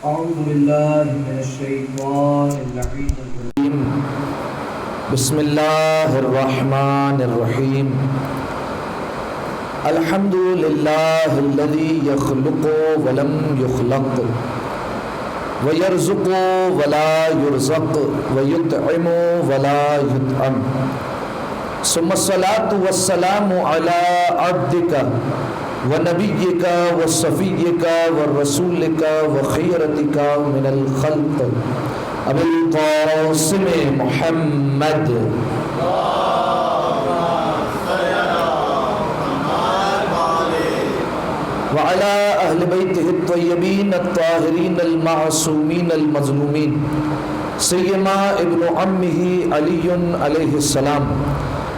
أعوذ بالله من الشيطان اللعين بسم اللہ الرحمن الرحیم الحمد للہ الذی یخلق ولم یخلق ویرزق ولا یرزق ویطعم ولا یطعم ثم الصلاة والسلام علی عبدک ونبیک وصفیک ورسولک وخیرتک من الخلق ابو القاسم محمد وعلى أهل بيته الطيبين الطاهرين المعصومين المظلومين سيما ابن عمه علي عليه السلام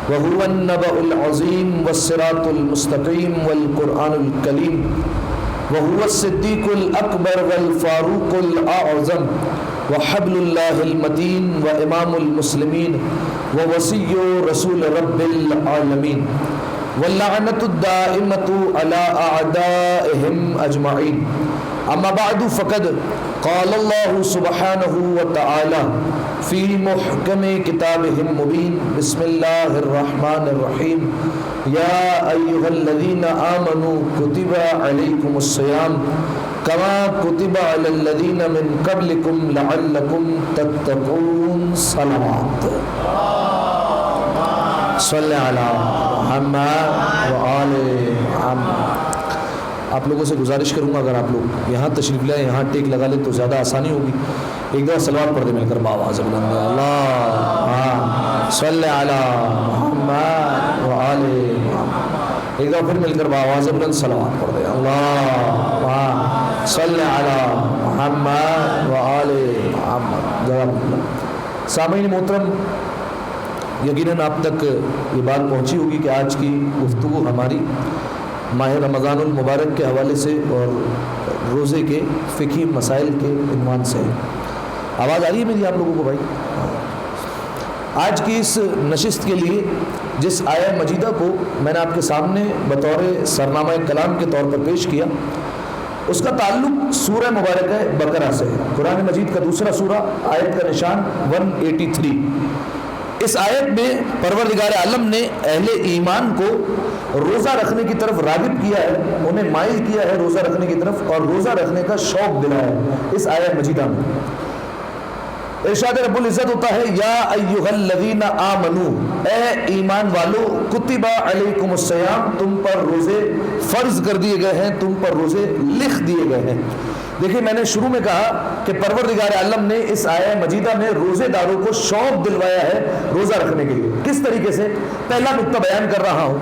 وهو النبأ العظيم والصراط المستقيم والقرآن الكريم وهو الصديق الأكبر والفاروق الأعظم وحبل الله المتين وإمام المسلمين ووصي رسول رب العالمين واللعنة الدائمة على أعدائهم أجمعين أما بعد فقد قال الله سبحانه وتعالى في محكم كتابه المبين بسم الله الرحمن الرحيم يا أيها الذين آمنوا كتب عليكم الصيام كما كتب على الذين من قبلكم لعلكم تتقون صلوات صلی علی محمد وآل محمد۔ آپ لوگوں سے گزارش کروں گا اگر آپ لوگ یہاں تشریف لائیں یہاں ٹیک لگا لیں تو زیادہ آسانی ہوگی۔ ایک دفعہ صلوات پڑھ دیں مل کر بآواز بلند اللہ صلی علی محمد وآل محمد۔ ایک دفعہ پھر مل کر بآواز بلند صلوات پڑھ دیں اللہ صلی علی محمد وآل محمد۔ سامعین محترم، یقیناً آپ تک یہ بات پہنچی ہوگی کہ آج کی گفتگو ہماری ماہ رمضان المبارک کے حوالے سے اور روزے کے فقہی مسائل کے عنوان سے ہے۔ آواز آ رہی ہے میری آپ لوگوں کو بھائی؟ آج کی اس نشست کے لیے جس آیہ مجیدہ کو میں نے آپ کے سامنے بطور سرنامہ کلام کے طور پر پیش کیا، اس کا تعلق سورہ مبارکہ بقرہ سے ہے۔ قرآن مجید کا دوسرا سورہ، آیت کا نشان 183۔ اس آیت میں پروردگار عالم نے اہل ایمان کو روزہ رکھنے کی طرف راغب کیا ہے، انہیں مائل کیا ہے روزہ رکھنے کی طرف، اور روزہ رکھنے کا شوق دلایا ہے اس آیت مجیدہ میں۔ ارشاد رب العزت ہوتا ہے یا ایھا الذین آمنو، اے ایمان والو، کتب علیکم الصیام، تم پر روزے فرض کر دیے گئے ہیں، تم پر روزے لکھ دیے گئے ہیں۔ دیکھیں میں نے شروع میں کہا کہ پروردگار عالم نے اس آیہ مجیدہ میں روزے داروں کو شوق دلوایا ہے روزہ رکھنے کے لیے۔ کس طریقے سے؟ پہلا نقطہ بیان کر رہا ہوں۔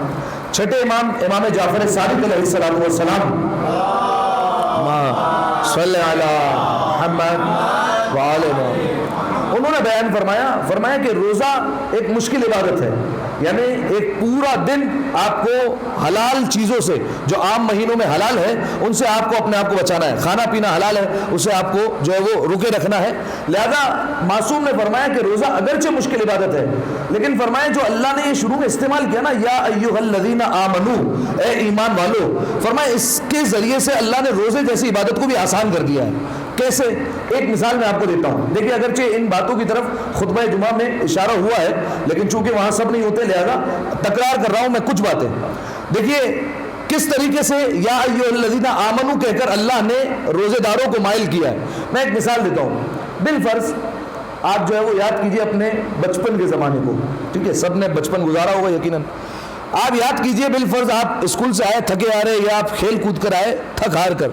چھٹے امام جعفر صادق علیہ الصلوۃ والسلام صلی علی محمد وآل محمد، انہوں نے بیان فرمایا کہ روزہ ایک مشکل عبادت ہے، یعنی ایک پورا دن آپ کو حلال چیزوں سے جو عام مہینوں میں حلال ہے ان سے آپ کو اپنے آپ کو بچانا ہے۔ کھانا پینا حلال ہے، اسے آپ کو جو ہے وہ روکے رکھنا ہے۔ لہذا معصوم نے فرمایا کہ روزہ اگرچہ مشکل عبادت ہے، لیکن فرمایا جو اللہ نے یہ شروع میں استعمال کیا نا، یا ایھا الذین آمنو، اے ایمان والو، فرمایا اس کے ذریعے سے اللہ نے روزے جیسی عبادت کو بھی آسان کر دیا ہے۔ کیسے؟ ایک مثال میں آپ کو دیتا ہوں۔ دیکھیے اگرچہ ان باتوں کی طرف خطبہ جمعہ میں اشارہ ہوا ہے، لیکن چونکہ وہاں سب نہیں ہوتے لہذا تکرار کر رہا ہوں میں کچھ باتیں۔ دیکھیے کس طریقے سے یا ایھا الذین آمنو کہہ کر اللہ نے روزے داروں کو مائل کیا ہے۔ میں ایک مثال دیتا ہوں۔ بالفرض آپ جو ہے وہ یاد کیجئے اپنے بچپن کے زمانے کو، ٹھیک ہے، سب نے بچپن گزارا ہوگا یقیناً۔ آپ یاد کیجئے بالفرض آپ اسکول سے آئے تھکے آ رہے، یا آپ کھیل کود کر آئے تھک ہار کر،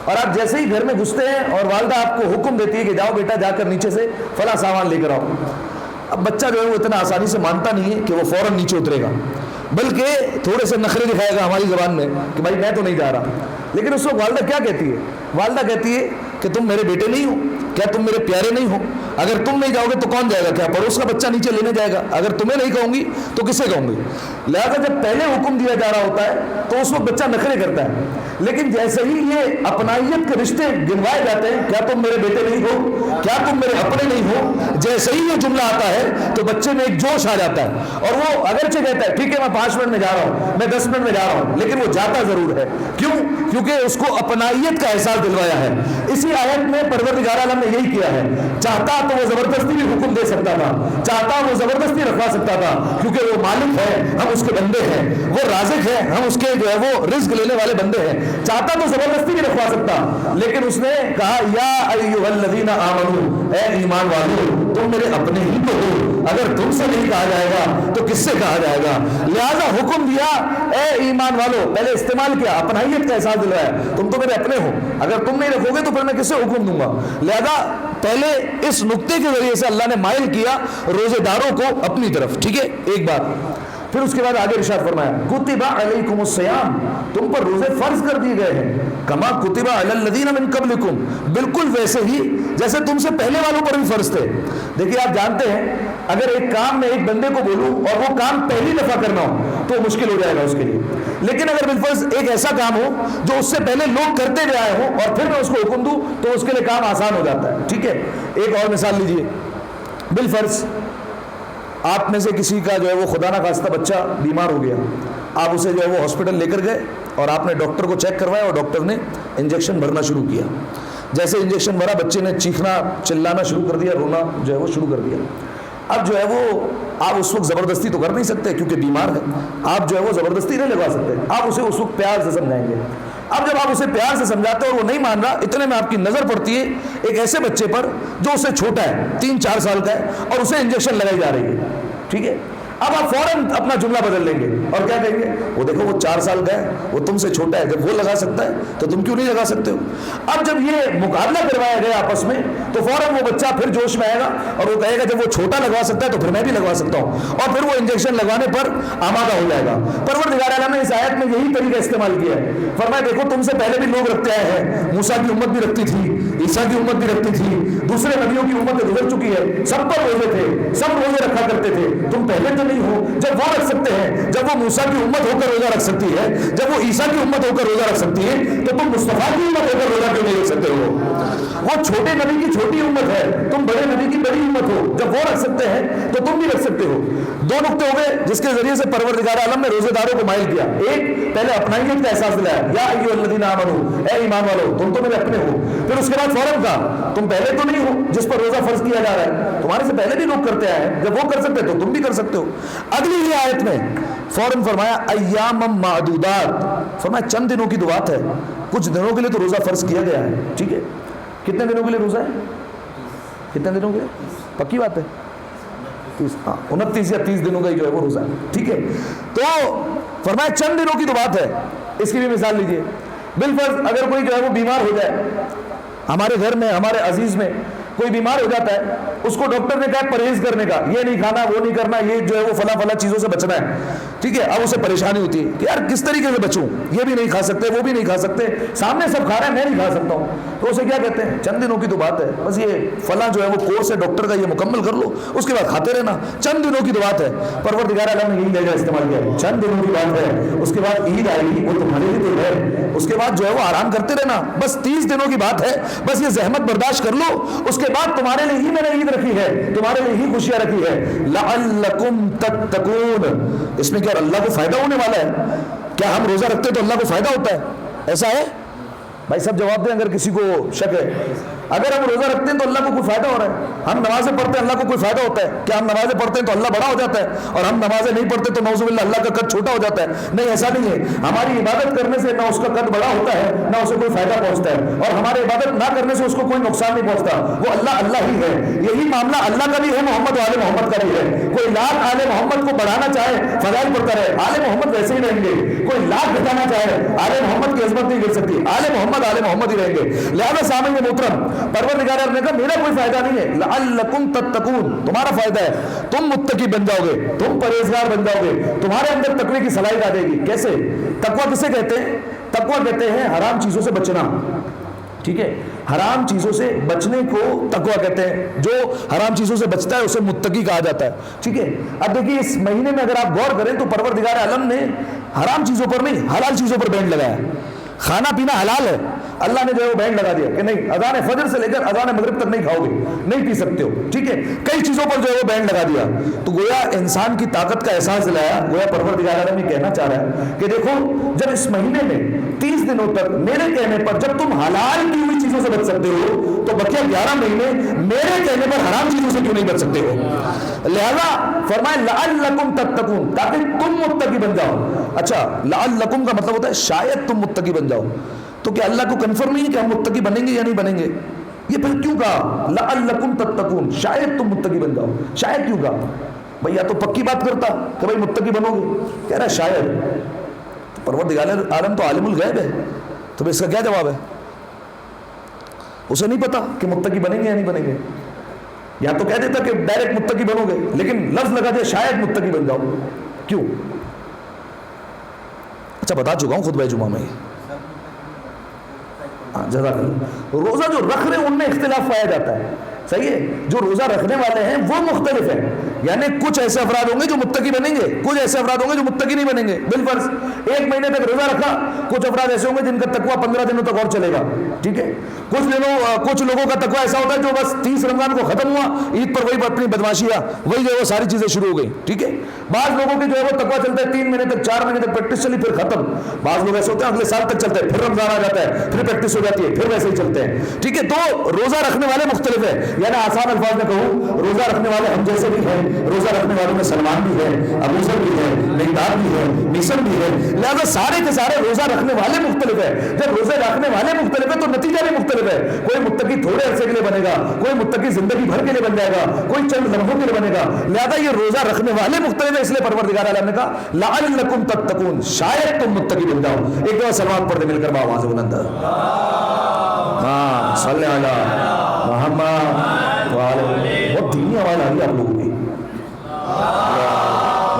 اور آپ جیسے ہی گھر میں گھستے ہیں اور والدہ آپ کو حکم دیتی ہے کہ جاؤ بیٹا جا کر نیچے سے فلاں سامان لے کر آؤ۔ اب بچہ جو ہے وہ اتنا آسانی سے مانتا نہیں ہے کہ وہ فوراً نیچے اترے گا، بلکہ تھوڑے سے نخرے دکھائے گا ہماری زبان میں کہ بھائی میں تو نہیں جا رہا۔ لیکن اس وقت والدہ کیا کہتی ہے؟ والدہ کہتی ہے کہ تم میرے بیٹے نہیں ہو کیا؟ تم میرے پیارے نہیں ہو؟ اگر تم نہیں جاؤ گے تو کون جائے گا؟ کیا پڑوس کا بچہ نیچے لینے جائے گا؟ اگر تمہیں نہیں کہوں گی تو کسے کہوں گی؟ لہذا جب پہلے حکم دیا جا رہا ہوتا ہے تو اس وقت بچہ نخرے کرتا ہے، لیکن جیسے ہی یہ اپنائیت کے رشتے گنوائے جاتے ہیں، کیا تم میرے بیٹے نہیں ہو، کیا تم میرے اپنے نہیں ہو، جیسے ہی یہ جملہ آتا ہے تو بچے میں ایک جوش آ جاتا ہے، اور وہ اگرچہ کہتا ہے ٹھیک ہے میں 5 منٹ میں جا رہا ہوں، میں 10 منٹ میں جا رہا ہوں، لیکن وہ جاتا ضرور ہے۔ کیوں؟ کیونکہ اس کو اپنائیت کا احساس دلوایا ہے۔ اسی آیت میں پروردگار عالم نے یہی کیا ہے، چاہتا تو وہ زبردستی بھی حکم دے سکتا تھا، چاہتا وہ زبردستی رکھوا سکتا تھا، کیونکہ وہ مالک ہے، ہم اس کے بندے ہیں، وہ رازق ہے، ہم اس کے جو ہے وہ رزق لینے والے بندے ہیں، چاہتا تو زبردستی بھی رکھوا سکتا، لیکن اس نے کہا یا ایھا الذین آمنو، اے ایمان والو تم میرے اپنے ہی تو ہو، اگر تم سے نہیں کہا جائے گا تو کس سے کہا جائے گا؟ لہذا حکم دیا اے ایمان والو، پہلے استعمال کیا، اپنائیت کا احساس دلوایا، تم تو میرے اپنے ہو، اگر تم نہیں رکھو گے تو پھر میں کس سے حکم دوں گا؟ لہذا پہلے اس نقطے کے ذریعے سے اللہ نے مائل کیا روزے داروں کو اپنی طرف، ٹھیک ہے، ایک بات۔ پھر اس کے بعد آگے ارشاد فرمایا کتب علیکم الصیام، تم پر روزے فرض کر دیے گئے ہیں، کما کتب علی الذین من قبلکم، بالکل ویسے ہی جیسے تم سے پہلے والوں پر بھی فرض تھے۔ دیکھیے آپ جانتے ہیں اگر ایک کام میں ایک بندے کو بولوں اور وہ کام پہلی دفعہ کرنا ہو تو مشکل ہو جائے گا اس کے لیے، لیکن اگر بالفرض ایک ایسا کام ہو جو اس سے پہلے لوگ کرتے ہوئے آئے ہوں اور پھر میں اس کو حکم دوں تو اس کے لیے کام آسان ہو جاتا ہے، ٹھیک ہے۔ ایک اور مثال لیجئے، بالفرض آپ میں سے کسی کا جو ہے وہ خدا نہ خواستہ بچہ بیمار ہو گیا، آپ اسے جو ہے وہ ہاسپٹل لے کر گئے اور آپ نے ڈاکٹر کو چیک کروایا اور ڈاکٹر نے انجیکشن بھرنا شروع کیا، جیسے انجیکشن بھرا بچے نے چیخنا چلانا شروع کر دیا، رونا جو ہے وہ شروع کر دیا۔ اب جو ہے وہ آپ اس وقت زبردستی تو کر نہیں سکتے کیونکہ بیمار ہے، آپ جو ہے وہ زبردستی نہیں لگا سکتے، آپ اسے اس وقت پیار سے سمجھائیں گے۔ اب جب آپ اسے پیار سے سمجھاتے ہیں اور وہ نہیں مان رہا، اتنے میں آپ کی نظر پڑتی ہے ایک ایسے بچے پر جو اس سے چھوٹا ہے، 3-4 سال کا ہے، اور اسے انجیکشن لگائی جا رہی ہے، ٹھیک ہے۔ اب آپ فوراً اپنا جملہ بدل لیں گے اور کیا کہیں گے؟ وہ دیکھو وہ 4 سال کا ہے، وہ تم سے چھوٹا ہے، جب وہ لگا سکتا ہے تو تم کیوں نہیں لگا سکتے ہو؟ اب جب یہ مقابلہ کروایا گیا آپس میں تو فوراً وہ بچہ پھر جوش میں آئے گا اور وہ کہے گا جب وہ چھوٹا لگوا سکتا ہے تو پھر میں بھی لگوا سکتا ہوں، اور پھر وہ انجیکشن لگوانے پر آمادہ ہو جائے گا۔ پروردگار عالم نے اس آیت میں یہی طریقہ استعمال کیا ہے، فرمایا دیکھو تم سے پہلے بھی لوگ رکھتے آئے ہیں، موسیٰ کی امت بھی رکھتی تھی، عیسیٰ کی امت بھی رکھتی تھی، دوسرے نبیوں کی امت گزر چکی ہے، سب پر روزے تھے، سب روزے رکھا کرتے تھے، تم پہلے تو نہیں ہو۔ جب وہ رکھ سکتے ہیں، جب وہ موسیٰ کی امت ہو کر روزہ رکھ سکتی ہے، جب وہ عیسیٰ کی امت ہو کر روزہ رکھ سکتی ہے، تو تم مصطفیٰ کی امت ہو کر روزہ کیوں نہیں رکھ سکتے ہو؟ وہ چھوٹے نبی کی چھوٹی امت ہے، تم بڑے نبی کی بڑی امت ہو، جب وہ رکھ سکتے ہیں تو تم بھی رکھ سکتے ہو۔ 2 نقطے ہو گئے جس کے ذریعے سے پروردگار عالم نے روزے داروں کو مائل کیا۔ ایک، پہلے اپنائیت کا احساس دلایا، یا ایھا الذین آمنو، اے ایمان والو تم تو میرے اپنے ہو۔ پھر اس کے بعد فوراً کہا تم پہلے تو نہیں ہو جس پر روزہ فرض کیا جا رہا ہے، تمہارے سے پہلے بھی لوگ کرتے آئے ہیں، جب وہ کر سکتے تو تم بھی کر سکتے ہو۔ اگلی ہی آیت میں فوراً فرمایا ایام معدودات، فرمایا چند دنوں کی تو بات ہے، کچھ دنوں کے لیے تو روزہ فرض کیا گیا ہے، ٹھیک ہے۔ کتنے دنوں کے لیے روزہ ہے؟ کتنے دنوں کے لیے؟ پکی بات ہے 29 یا 30 دنوں کا ہی جو ہے وہ روزہ ہے، ٹھیک ہے۔ تو فرمایا چند دنوں کی تو بات ہے۔ اس کی بھی مثال لیجئے، بالفرض اگر کوئی جو ہے وہ بیمار ہو جائے، ہمارے گھر میں ہمارے عزیز میں کوئی بیمار ہو جاتا ہے، اس کو ڈاکٹر نے کہا پرہیز کرنے کا، یہ نہیں کھانا وہ نہیں کرنا، یہ جو ہے وہ فلاں چیزوں سے بچنا ہے، ٹھیک ہے۔ اب اسے پریشانی ہوتی ہے کہ یار کس طریقے سے بچوں، یہ بھی نہیں کھا سکتے وہ بھی نہیں کھا سکتے، سامنے سب کھا رہے ہیں میں نہیں کھا سکتا ہوں، تو اسے کیا کہتے ہیں؟ چند دنوں کی تو بات ہے، بس یہ فلاں جو ہے وہ کورس ہے ڈاکٹر کا، یہ مکمل کر لو، اس کے بعد کھاتے رہنا، چند دنوں کی تو بات ہے۔ پروردگار عالم نے یہی لہجہ استعمال کیا ہے، چند دنوں کی بات ہے، اس کے بعد عید آئے گی وہ تمہارے لیے تو ہے، اس کے بعد جو ہے وہ آرام کرتے رہنا، بس 30 دنوں کی بات ہے، بس یہ زحمت برداشت کر لو، اس کے بعد تمہارے لیے ہی میں نے عید رکھی ہے، تمہارے لیے ہی خوشیاں رکھی ہے، لعلکم تتقون۔ اس میں کیا اللہ کو فائدہ ہونے والا ہے؟ کیا ہم روزہ رکھتے تو اللہ کو فائدہ ہوتا ہے؟ ایسا ہے؟ بھائی سب جواب دیں اگر کسی کو شک ہے۔ اگر ہم روزہ رکھتے ہیں تو اللہ کو کوئی فائدہ ہو رہا ہے؟ ہم نمازیں پڑھتے ہیں اللہ کو کوئی فائدہ ہوتا ہے؟ کیا ہم نمازیں پڑھتے ہیں تو اللہ بڑا ہو جاتا ہے اور ہم نمازیں نہیں پڑھتے تو نعوذ باللہ اللہ کا قد چھوٹا ہو جاتا ہے؟ نہیں، ایسا نہیں ہے۔ ہماری عبادت کرنے سے نہ اس کا قد بڑا ہوتا ہے نہ اسے کوئی فائدہ پہنچتا ہے، اور ہماری عبادت نہ کرنے سے اس کو کوئی نقصان نہیں پہنچتا، وہ اللہ ہی ہے۔ یہی معاملہ اللہ کا بھی ہے، محمد و آل محمد کا بھی ہے۔ کوئی لاکھ آل محمد کو بڑھانا چاہے فضائل پڑھتا رہے، آل محمد ویسے ہی رہیں گے۔ کوئی لاکھ گھٹانا چاہے آل محمد کی عظمت نہیں گر سکتی، آل محمد ہی رہیں گے۔ لہذا سامعین محترم، پروردگار نے کہا میرا کوئی فائدہ نہیں ہے، لعلکم تتقون، تمہارا فائدہ ہے، تم متقی بن جاؤ گے، تم پرہیزگار بن جاؤ گے، تمہارے اندر تقوی کی صلاحیت آ جائے گی۔ کیسے؟ تقویٰ کسے کہتے ہیں؟ تقویٰ کہتے ہیں حرام چیزوں سے بچنا، ٹھیک ہے. حرام چیزوں سے بچنے کو تقویٰ کہتے ہیں. جو حرام چیزوں سے بچتا ہے اسے متقی کہا جاتا ہے. ٹھیک ہے. اب دیکھیے اس مہینے میں اگر آپ غور کریں تو پروردگار عالم نے حرام چیزوں پر نہیں حلال چیزوں پر بینڈ لگایا. کھانا پینا حلال ہے, اللہ نے جو ہے وہ بینڈ لگا دیا کہ نہیں, اذان فجر سے لے کر اذان مغرب تک نہیں کھاؤ گے, نہیں پی سکتے ہو. ٹھیک ہے. کئی چیزوں پر جو ہے وہ بینڈ لگا دیا. تو گویا انسان کی طاقت کا احساس دلایا. گویا پروردگار عالم یہ کہنا چاہ رہا ہے کہ دیکھو جب اس مہینے میں 30 دنوں تک میرے کہنے پر جب تم حلال کی ہوئی چیزوں سے بچ سکتے ہو تو بقیہ 11 مہینے میرے کہنے پر حرام چیزوں سے کیوں نہیں بچ سکتے ہو. لہذا فرمائے لعلکم تتقون, تاکہ تم متقی بن جاؤ. اچھا, لعلکم کا مطلب ہوتا ہے شاید تم متقی بن جاؤ. تو کیا اللہ کو کنفرم نہیں ہے کہ ہم متقی بنیں گے یا نہیں بنیں گے؟ یہ پھر کیوں کہا لعلکم تتقون, شاید تم متقی بن جاؤ. شاید کیوں کہا بھئی؟ یا تو پکی بات کرتا کہ بھئی متقی بنو گے, کہہ رہا ہے شاید. پروردگار عالم تو عالم الغیب ہے, تو اس کا کیا جواب ہے؟ اسے نہیں پتا کہ متقی بنیں گے یا نہیں بنیں گے. یا تو کہہ دیتا کہ ڈائریکٹ متقی بنو گے, لیکن لفظ لگا دیا شاید متقی بن جاؤ. کیوں؟ اچھا بتا چکا ہوں خطبہ جمعہ میں. جزاک اللہ. روزہ جو رکھ رہے ہیں ان میں اختلاف پایا جاتا ہے. صحیح ہے. جو روزہ رکھنے والے ہیں وہ مختلف ہیں. یعنی کچھ ایسے افراد ہوں گے جو متقی بنیں گے, کچھ ایسے افراد ہوں گے جو متقی نہیں بنیں گے. بالفرض 1 مہینے تک روزہ رکھا, کچھ افراد ایسے ہوں گے جن کا تقویٰ 15 دنوں تک اور چلے گا. ٹھیک ہے. کچھ لوگوں کا تقویٰ ایسا ہوتا ہے جو بس 30 رمضان کو ختم ہوا, عید پر وہی اپنی بدماشیاں, وہی جو ہے وہ ساری چیزیں شروع ہو گئی. ٹھیک ہے. بعض لوگوں کے جو ہے وہ تقویٰ چلتا ہے 3 مہینے تک, 4 مہینے تک پریکٹس چلی پھر ختم. بعض لوگ ایسے ہوتے ہیں اگلے سال تک چلتے ہیں, پھر رمضان آ جاتا ہے, پھر پریکٹس ہو جاتی ہے, پھر ویسے ہی چلتے ہیں. ٹھیک ہے. تو روزہ رکھنے والے مختلف ہیں. یعنی آسان الفاظ میں کہوں, روزہ رکھنے والے ہم جیسے بھی ہیں. روزہ رکھنے والوں میں سلمان بھی ہے, ابو ذر بھی ہے, مقداد بھی ہے, میسر بھی ہے. لہذا سارے کے سارے روزہ رکھنے والے مختلف ہیں. جب روزے رکھنے والے مختلف ہیں تو نتیجہ بھی مختلف ہے. کوئی متقی تھوڑے عرصے کے لیے بنے گا, کوئی متقی زندگی بھر کے لیے بن جائے گا, کوئی چند لمحوں کے لیے بنے گا. لہذا یہ روزہ رکھنے والے مختلف ہیں. اس لیے پروردگار عالم نے کہا لعلکم تتقون, شاید تم متقی بن جاؤ. ایک دفعہ سلوات پڑھ دے مل کر باواز بلند. ہاں صلی علی محمد وعلی. بہت دینی آواز آ رہی ہے آپ لوگوں کی.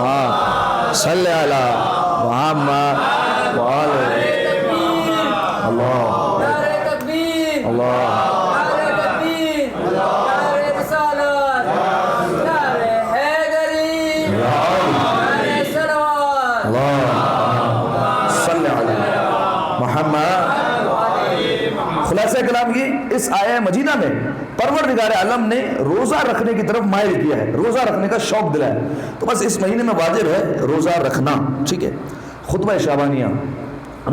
ہاں صلی علی محمد وعلی. اللہ اللہ. خلاصہ کلام یہ, اس آیہ مجیدہ میں پروردگار عالم نے روزہ رکھنے کی طرف مائل کیا ہے, روزہ رکھنے کا شوق دلایا. تو بس اس مہینے میں واجب ہے روزہ رکھنا. ٹھیک ہے. خطبہ شعبانیہ,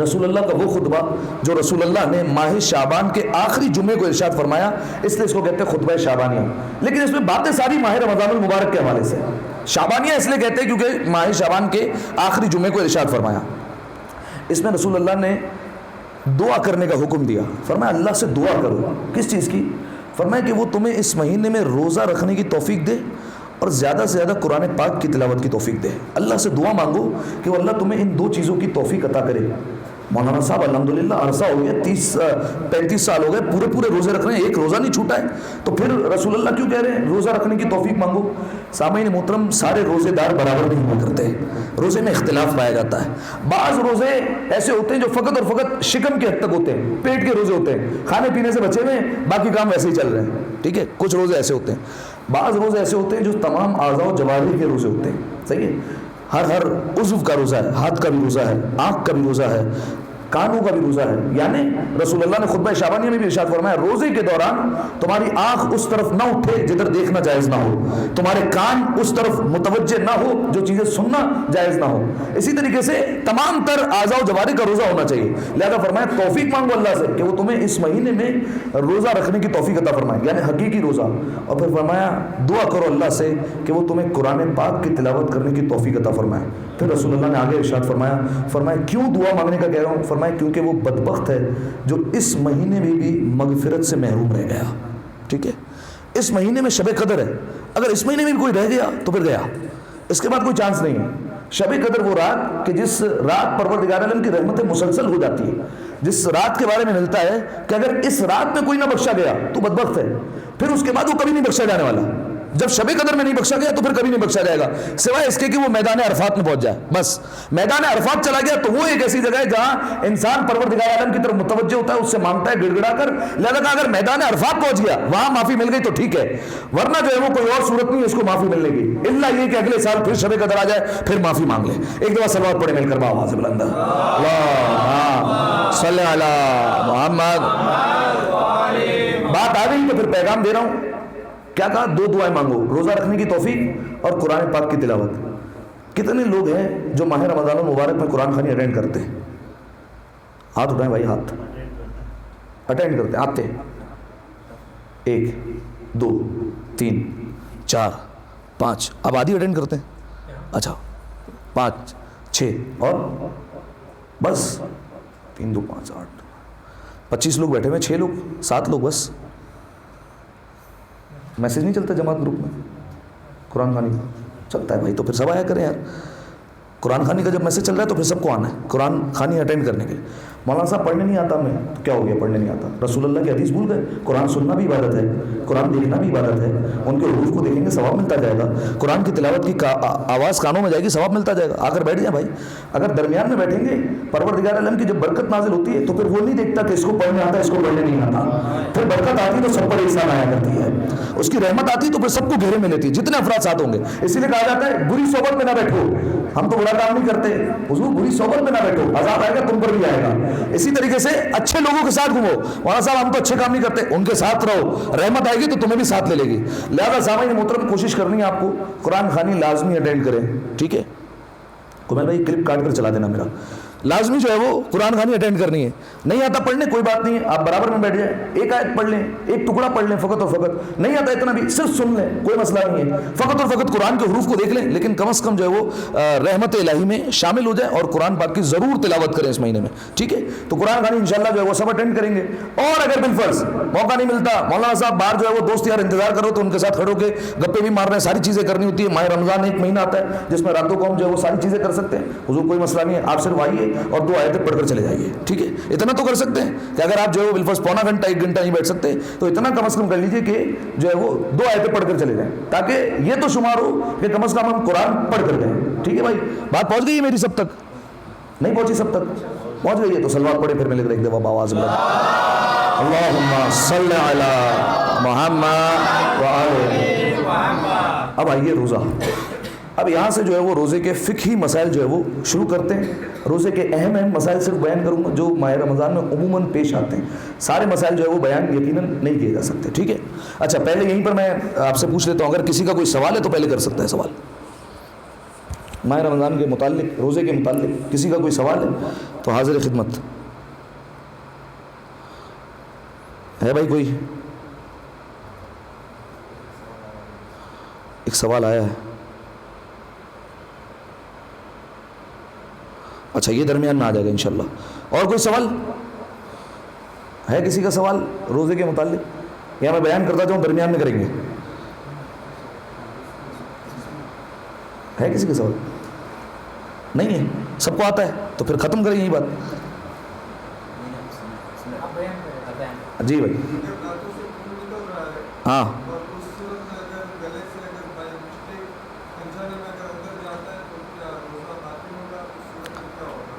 رسول اللہ کا وہ خطبہ جو رسول اللہ نے ماہ شعبان کے آخری جمعے کو ارشاد فرمایا, اس لیے اس کو کہتے ہیں خطبہ شعبانیہ. لیکن اس میں باتیں ساری ماہ رمضان المبارک کے حوالے سے. شعبانیہ اس لیے کہتے ہیں کیونکہ ماہ شعبان کے آخری جمعے کو ارشاد فرمایا. اس میں رسول اللہ نے دعا کرنے کا حکم دیا. فرمایا اللہ سے دعا کرو. کس چیز کی؟ فرمایا کہ وہ تمہیں اس مہینے میں روزہ رکھنے کی توفیق دے اور زیادہ سے زیادہ قرآن پاک کی تلاوت کی توفیق دے. اللہ سے دعا مانگو کہ وہ اللہ تمہیں ان 2 چیزوں کی توفیق عطا کرے. مولانا صاحب الحمدللہ عرصہ ہو گیا, 30-35 سال ہو گئے, پورے روزے رکھ رہے ہیں, ایک روزہ نہیں چھوٹا ہے. تو پھر رسول اللہ کیوں کہہ رہے ہیں روزہ رکھنے کی توفیق مانگو؟ سامعین محترم, سارے روزے دار برابر نہیں ہوا کرتے. روزے میں اختلاف پایا جاتا ہے. بعض روزے ایسے ہوتے ہیں جو فقط اور فقط شکم کے حد تک ہوتے ہیں, پیٹ کے روزے ہوتے ہیں, کھانے پینے سے بچے ہوئے, باقی کام ویسے ہی چل رہے ہیں. ٹھیک ہے. کچھ روزے ایسے ہوتے ہیں. بعض روزے ایسے ہوتے ہیں جو تمام اعضاء و جوارح کے روزے ہوتے ہیں. صحیح ہے. ہر عضو کا روزہ ہے, ہاتھ کا بھی روزہ ہے, آنکھ کا بھی روزہ ہے, کانوں کا بھی روزہ ہے. یعنی رسول اللہ نے خطبہ شعبانیہ میں بھی ارشاد فرمایا روزے کے دوران تمہاری آنکھ اس طرف نہ اٹھے جدھر دیکھنا جائز نہ ہو, تمہارے کان اس طرف متوجہ نہ ہو جو چیزیں سننا جائز نہ ہو. اسی طریقے سے تمام تر اعضاء و جوارح کا روزہ ہونا چاہیے. لہذا فرمایا توفیق مانگو اللہ سے کہ وہ تمہیں اس مہینے میں روزہ رکھنے کی توفیق عطا فرمائے, یعنی حقیقی روزہ. اور پھر فرمایا دعا کرو اللہ سے کہ وہ تمہیں قرآن پاک کی تلاوت کرنے کی توفیق عطا فرمائے. پھر رسول اللہ نے آگے ارشاد فرمایا کیوں دعا مانگنے کا کہہ رہا ہوں؟ فرمایا کیونکہ وہ بدبخت ہے جو اس مہینے میں بھی مغفرت سے محروم رہ گیا. ٹھیک ہے. اس مہینے میں شب قدر ہے, اگر اس مہینے میں بھی کوئی رہ گیا تو پھر گیا, اس کے بعد کوئی چانس نہیں ہے. شب قدر وہ رات کہ جس رات پروردگار عالم کی رحمتیں مسلسل ہو جاتی ہے, جس رات کے بارے میں ملتا ہے کہ اگر اس رات میں کوئی نہ بخشا گیا تو بدبخت ہے, پھر اس کے بعد وہ کبھی نہیں بخشا جانے والا. جب شب قدر میں نہیں بخشا گیا تو پھر کبھی نہیں بخشا جائے گا سوائے اس کے کہ وہ میدان عرفات میں پہنچ جائے. بس میدان عرفات چلا گیا تو وہ ایک ایسی جگہ ہے جہاں انسان پروردگار عالم کی طرف متوجہ ہوتا ہے, اس سے مانگتا ہے گڑ گڑا کر. لہذا اگر میدان عرفات پہنچ گیا وہاں معافی مل گئی تو ٹھیک ہے, ورنہ جو ہے وہ کوئی اور صورت نہیں ہے اس کو معافی ملنے کی, الا یہ کہ اگلے سال پھر شب قدر آ جائے پھر معافی مانگ لے. ایک دفعہ صلوات پڑھے مل کر باواز بلند اللہم صلی علی محمد. بات آ گئی تو پھر پیغام دے رہا ہوں. کیا کہا؟ 2 دعائیں مانگو, روزہ رکھنے کی توفیق اور قرآن پاک کی تلاوت. کتنے لوگ ہیں جو ماہ رمضان المبارک میں قرآن خوانی اٹینڈ کرتے ہیں؟ ہاتھ اٹھائیں بھائی, ہاتھ اٹینڈ کرتے ہیں, آتے 1 2 3 4 5. اب آدھی اٹینڈ کرتے ہیں؟ اچھا 5 6 اور بس 3 2 5 8 25 لوگ بیٹھے ہوئے, 6 لوگ 7 لوگ بس. میسج نہیں چلتا جماعت گروپ میں قرآن خوانی چلتا ہے بھائی, تو پھر سب آیا کریں یار. قرآن خوانی کا جب میسج چل رہا ہے تو پھر سب کو آنا ہے قرآن خوانی اٹینڈ کرنے کے لیے. مولانا صاحب پڑھنے نہیں آتا ہمیں, تو کیا ہو گیا پڑھنے نہیں آتا؟ رسول اللہ کی حدیث بھول گئے؟ قرآن سننا بھی عبادت ہے, قرآن دیکھنا بھی عبادت ہے. ان کے حروف کو دیکھیں گے ثواب ملتا جائے گا, قرآن کی تلاوت کی آواز کانوں میں جائے گی ثواب ملتا جائے گا. آ کر بیٹھ جائیں بھائی. اگر درمیان میں بیٹھیں گے پروردگار عالم کی جب برکت نازل ہوتی ہے تو پھر وہ نہیں دیکھتا کہ اس کو پڑھنے آتا ہے اس کو پڑھنے نہیں آتا. پھر برکت آتی ہے تو سب پر ایک ساتھ آیا کرتی ہے, اس کی رحمت آتی ہے تو پھر سب کو گھیرے میں لیتی ہے جتنے افراد ساتھ ہوں گے. اسی لیے کہا جاتا ہے بری صحبت میں نہ بیٹھو. ہم تو بڑا کام نہیں کرتے, حضور بری صحبت میں نہ بیٹھو, عذاب آئے گا تم پر بھی آئے گا. اسی طریقے سے اچھے لوگوں کے ساتھ گھومو. مولانا صاحب ہم تو اچھے کام نہیں کرتے, ان کے ساتھ رہو, رحمت آئے گی تو تمہیں بھی ساتھ لے گی. لہذا سامعین محترم کوشش کرنی ہے آپ کو قرآن خوانی لازمی اٹینڈ کریں, ٹھیک ہے؟ کمال بھائی کلپ کاٹ کر چلا دینا میرا. لازمی جو ہے وہ قرآن خوانی اٹینڈ کرنی ہے. نہیں آتا پڑھنے کوئی بات نہیں ہے, آپ برابر میں بیٹھ جائیں, ایک آیت پڑھ لیں, ایک ٹکڑا پڑھ لیں فقط اور فقط. نہیں آتا اتنا بھی صرف سن لیں, کوئی مسئلہ نہیں ہے. فقط اور فقط قرآن کے حروف کو دیکھ لیں, لیکن کم از کم جو ہے وہ رحمت الہی میں شامل ہو جائیں اور قرآن پاک کی ضرور تلاوت کریں اس مہینے میں, ٹھیک ہے؟ تو قرآن خوانی انشاءاللہ جو ہے وہ سب اٹینڈ کریں گے. اور اگر بالفرض موقع نہیں ملتا, مولانا صاحب باہر جو ہے وہ دوست یار انتظار کرو تو ان کے ساتھ کھڑے ہو کے گپے بھی مار رہے ہیں, ساری چیزیں کرنی ہوتی ہے. ماہ رمضان ایک مہینہ آتا ہے جس میں راتوں کو ہم جو ہے وہ ساری چیزیں کر سکتے ہیں. حضور کوئی مسئلہ نہیں ہے, آپ صرف آئیے اور 2 آیتیں پڑھ کر چلے جائیے, ٹھیک ہے؟ اتنا تو کر سکتے ہیں کہ اگر آپ جو ہے وہ بالفرض پونا گھنٹہ 1 گھنٹہ نہیں بیٹھ سکتے تو اتنا کم از کم کر لیجیے کہ جو ہے وہ 2 آیتیں پڑھ کر چلے جائیں, تاکہ یہ تو شمار ہو کہ کم از کم ہم قرآن پڑھ کر جائیں, ٹھیک ہے بھائی؟ بات پہنچ گئی ہے میری سب تک؟ نہیں پہنچی سب تک؟ پہنچ گئی ہے تو سلوات پڑھے پھر ملے گا ایک دفعہ باواز میں اللہم صلی علی محمد و آل محمد. اب آئیے روزہ. اب یہاں سے جو ہے وہ روزے کے فقہی مسائل جو ہے وہ شروع کرتے ہیں. روزے کے اہم مسائل صرف بیان کروں گا جو ماہ رمضان میں عموماً پیش آتے ہیں. سارے مسائل جو ہے وہ بیان یقیناً نہیں کیے جا سکتے, ٹھیک ہے؟ اچھا پہلے یہیں پر میں آپ سے پوچھ لیتا ہوں, اگر کسی کا کوئی سوال ہے تو پہلے کر سکتا ہے سوال. ماہ رمضان کے متعلق, روزے کے متعلق کسی کا کوئی سوال ہے تو حاضر خدمت ہے. بھائی کوئی ایک سوال آیا ہے. اچھا یہ درمیان میں آ جائے گا انشاءاللہ. اور کوئی سوال ہے کسی کا سوال روزے کے متعلق, یا میں بیان کرتا جاؤں درمیان میں کریں گے؟ ہے کسی کا سوال؟ نہیں ہے, سب کو آتا ہے تو پھر ختم کریں یہی بات. جی بھائی. ہاں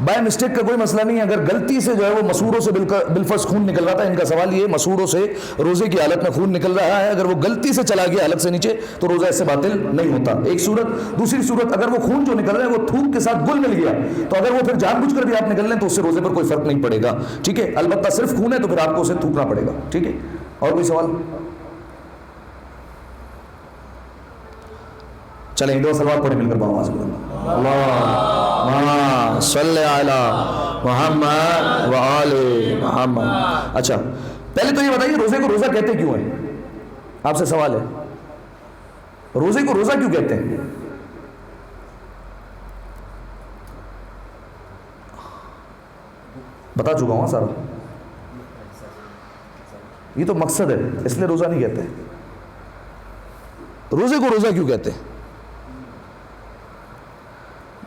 بائی مسٹیک کا کوئی مسئلہ نہیں ہے. اگر غلطی سے جو ہے وہ مسوروں سے بالفرض خون نکل رہا تھا, ان کا سوال یہ مسوروں سے روزے کی حالت میں خون نکل رہا ہے, اگر وہ غلطی سے چلا گیا حلق سے نیچے تو روزہ اس سے باطل نہیں ہوتا. ایک صورت. دوسری صورت, اگر وہ خون جو نکل رہا ہے وہ تھوک کے ساتھ گل مل گیا تو اگر وہ پھر جان بوجھ کر بھی آپ نکل لیں تو اس سے روزے پر کوئی فرق نہیں پڑے گا, ٹھیک ہے؟ البتہ صرف خون ہے تو پھر آپ کو اسے تھوکنا پڑے گا, ٹھیک ہے؟ اور کوئی سوال؟ چلیں دو سوال پڑھے مل کر باواز اللہم صلی علی محمد و آل محمد. اچھا پہلے تو یہ بتائیے روزے کو روزہ کہتے کیوں ہیں؟ آپ سے سوال ہے, روزے کو روزہ کیوں کہتے ہیں؟ بتا چکا ہوں سارا, یہ تو مقصد ہے اس لیے روزہ نہیں کہتے. روزے کو روزہ کیوں کہتے ہیں؟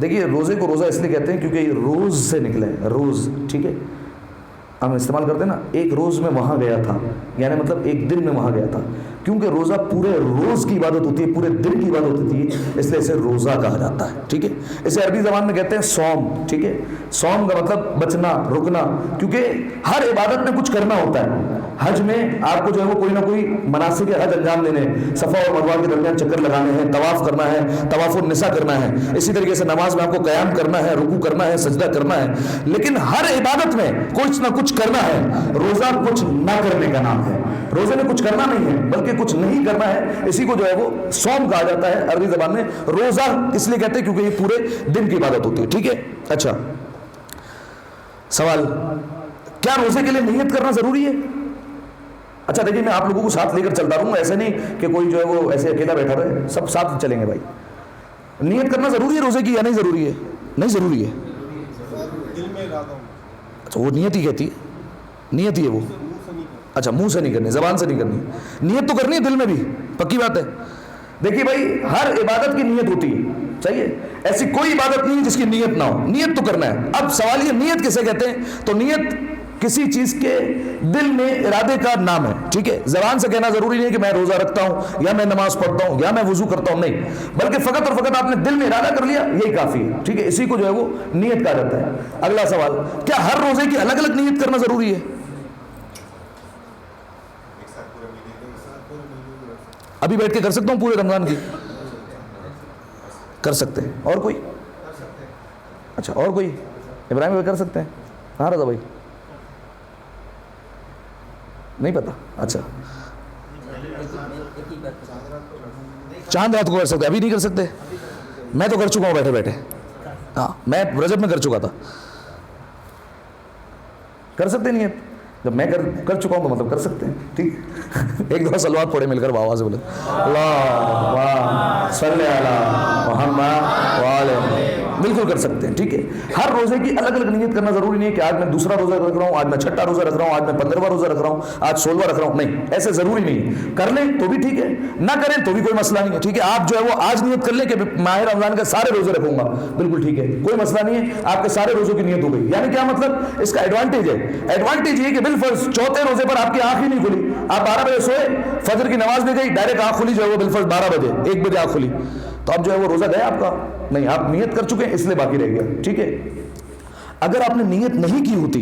دیکھیے روزے کو روزہ اس لیے کہتے ہیں کیونکہ یہ روز سے نکلا ہے, روز, ٹھیک ہے؟ ہم استعمال کرتے ہیں نا، ایک روز میں وہاں گیا تھا، یعنی مطلب ایک دن میں وہاں گیا تھا، کیونکہ روزہ پورے روز کی عبادت ہوتی ہے، پورے دن کی عبادت ہوتی ہے، اس لیے اسے روزہ کہا جاتا ہے، ٹھیک ہے. اسے عربی زبان میں کہتے ہیں صوم، ٹھیک ہے. صوم کا مطلب بچنا، رکنا، کیونکہ ہر عبادت میں کچھ کرنا ہوتا ہے. حج میں آپ کو جو ہے وہ کوئی نہ کوئی مناسک حج انجام دینے ہیں، صفا اور مروہ کے درمیان چکر لگانے ہیں، طواف کرنا ہے، طواف النساء کرنا ہے. اسی طریقے سے نماز میں آپ کو قیام کرنا ہے، رکوع کرنا ہے، سجدہ کرنا ہے. لیکن ہر عبادت میں کچھ نہ کچھ کرنا ہے. روزہ کچھ نہ کرنے کا نام ہے. روزے میں کچھ کرنا نہیں ہے بلکہ کچھ نہیں کرنا ہے. اسی کو جو ہے وہ صوم کہا جاتا ہے عربی زبان میں. روزہ اس لیے کہتے ہیں کیونکہ یہ پورے دن کی عبادت ہوتی ہے، ٹھیک ہے. اچھا سوال، کیا روزے کے لیے نیت کرنا ضروری ہے؟ اچھا دیکھیے، میں آپ لوگوں کو ساتھ لے کر چلتا رہوں گا، ایسے نہیں کہ کوئی جو ہے وہ ایسے اکیلا بیٹھا رہے، سب ساتھ چلیں گے بھائی. نیت کرنا ضروری ہے روزے کی یا نہیں ضروری ہے؟ نہیں ضروری ہے. اچھا وہ نیت ہی کہتی ہے، نیت ہی ہے وہ. اچھا منہ سے نہیں کرنی، زبان سے نہیں کرنی، نیت تو کرنی ہے دل میں بھی، پکی بات ہے. دیکھیے بھائی، ہر عبادت کی نیت ہوتی ہے، صحیح ہے. ایسی کوئی عبادت نہیں جس کی نیت نہ ہو، نیت تو کرنا ہے. اب سوال یہ نیت کسے کہتے ہیں؟ تو نیت کسی چیز کے دل میں ارادے کا نام ہے، ٹھیک ہے. زبان سے کہنا ضروری نہیں ہے کہ میں روزہ رکھتا ہوں یا میں نماز پڑھتا ہوں یا میں وضو کرتا ہوں، نہیں، بلکہ فقط اور فقط آپ نے دل میں ارادہ کر لیا، یہی کافی ہے، ٹھیک ہے. اسی کو جو ہے وہ نیت کہا جاتا ہے. اگلا سوال، کیا ہر روزے کی الگ الگ نیت کرنا ضروری ہے؟ ابھی بیٹھ کے کر سکتا ہوں پورے رمضان کی؟ کر سکتے ہیں. اور کوئی؟ اچھا اور کوئی؟ ابراہیم بھائی کر سکتے ہیں؟ ہاں رضا بھائی نہیں پتا. اچھا چاند رات کو کر سکتے، ابھی نہیں کر سکتے؟ میں تو کر چکا ہوں بیٹھے بیٹھے. ہاں میں رجب میں کر چکا تھا. کر سکتے نہیں ہے؟ جب میں کر چکا ہوں تو مطلب کر سکتے ہیں، ٹھیک. ایک دفعہ صلوات پڑھے مل کر آواز سے بولے اللہ صلی علی محمد وعلی، بالکل کر سکتے ہیں، ٹھیک ہے. ہر روزے کی الگ الگ نیت کرنا ضروری نہیں ہے کہ آج میں دوسرا روزہ رکھ رہا ہوں، آج میں چھٹا روزہ رکھ رہا ہوں، آج میں 15واں روزہ رکھ رہا ہوں، آج 16واں رکھ رہا ہوں، نہیں، ایسے ضروری نہیں. کر لیں تو بھی ٹھیک ہے، نہ کریں تو بھی کوئی مسئلہ نہیں ہے، ٹھیک ہے. آپ جو ہے وہ آج نیت کر لیں کہ ماہ رمضان کے سارے روزے رکھوں گا، بالکل ٹھیک ہے، کوئی مسئلہ نہیں ہے. آپ کے سارے روزوں کی نیت ہو گئی. یعنی کیا مطلب؟ اس کا ایڈوانٹیج ہے، ایڈوانٹیج یہ کہ بالفرض چوتھے روزے پر آپ کی آنکھ ہی نہیں کھلی، آپ 12 بجے سوئے، فجر کی نماز بھی گئی، ڈائریکٹ آنکھ کھلی جو ہے وہ بالفرض 12 بجے 1 بجے آنکھ کھلی، تو اب جو ہے وہ روزہ گیا آپ کا؟ نہیں، آپ نیت کر چکے ہیں اس لیے باقی رہ گیا، ٹھیک ہے. اگر آپ نے نیت نہیں کی ہوتی،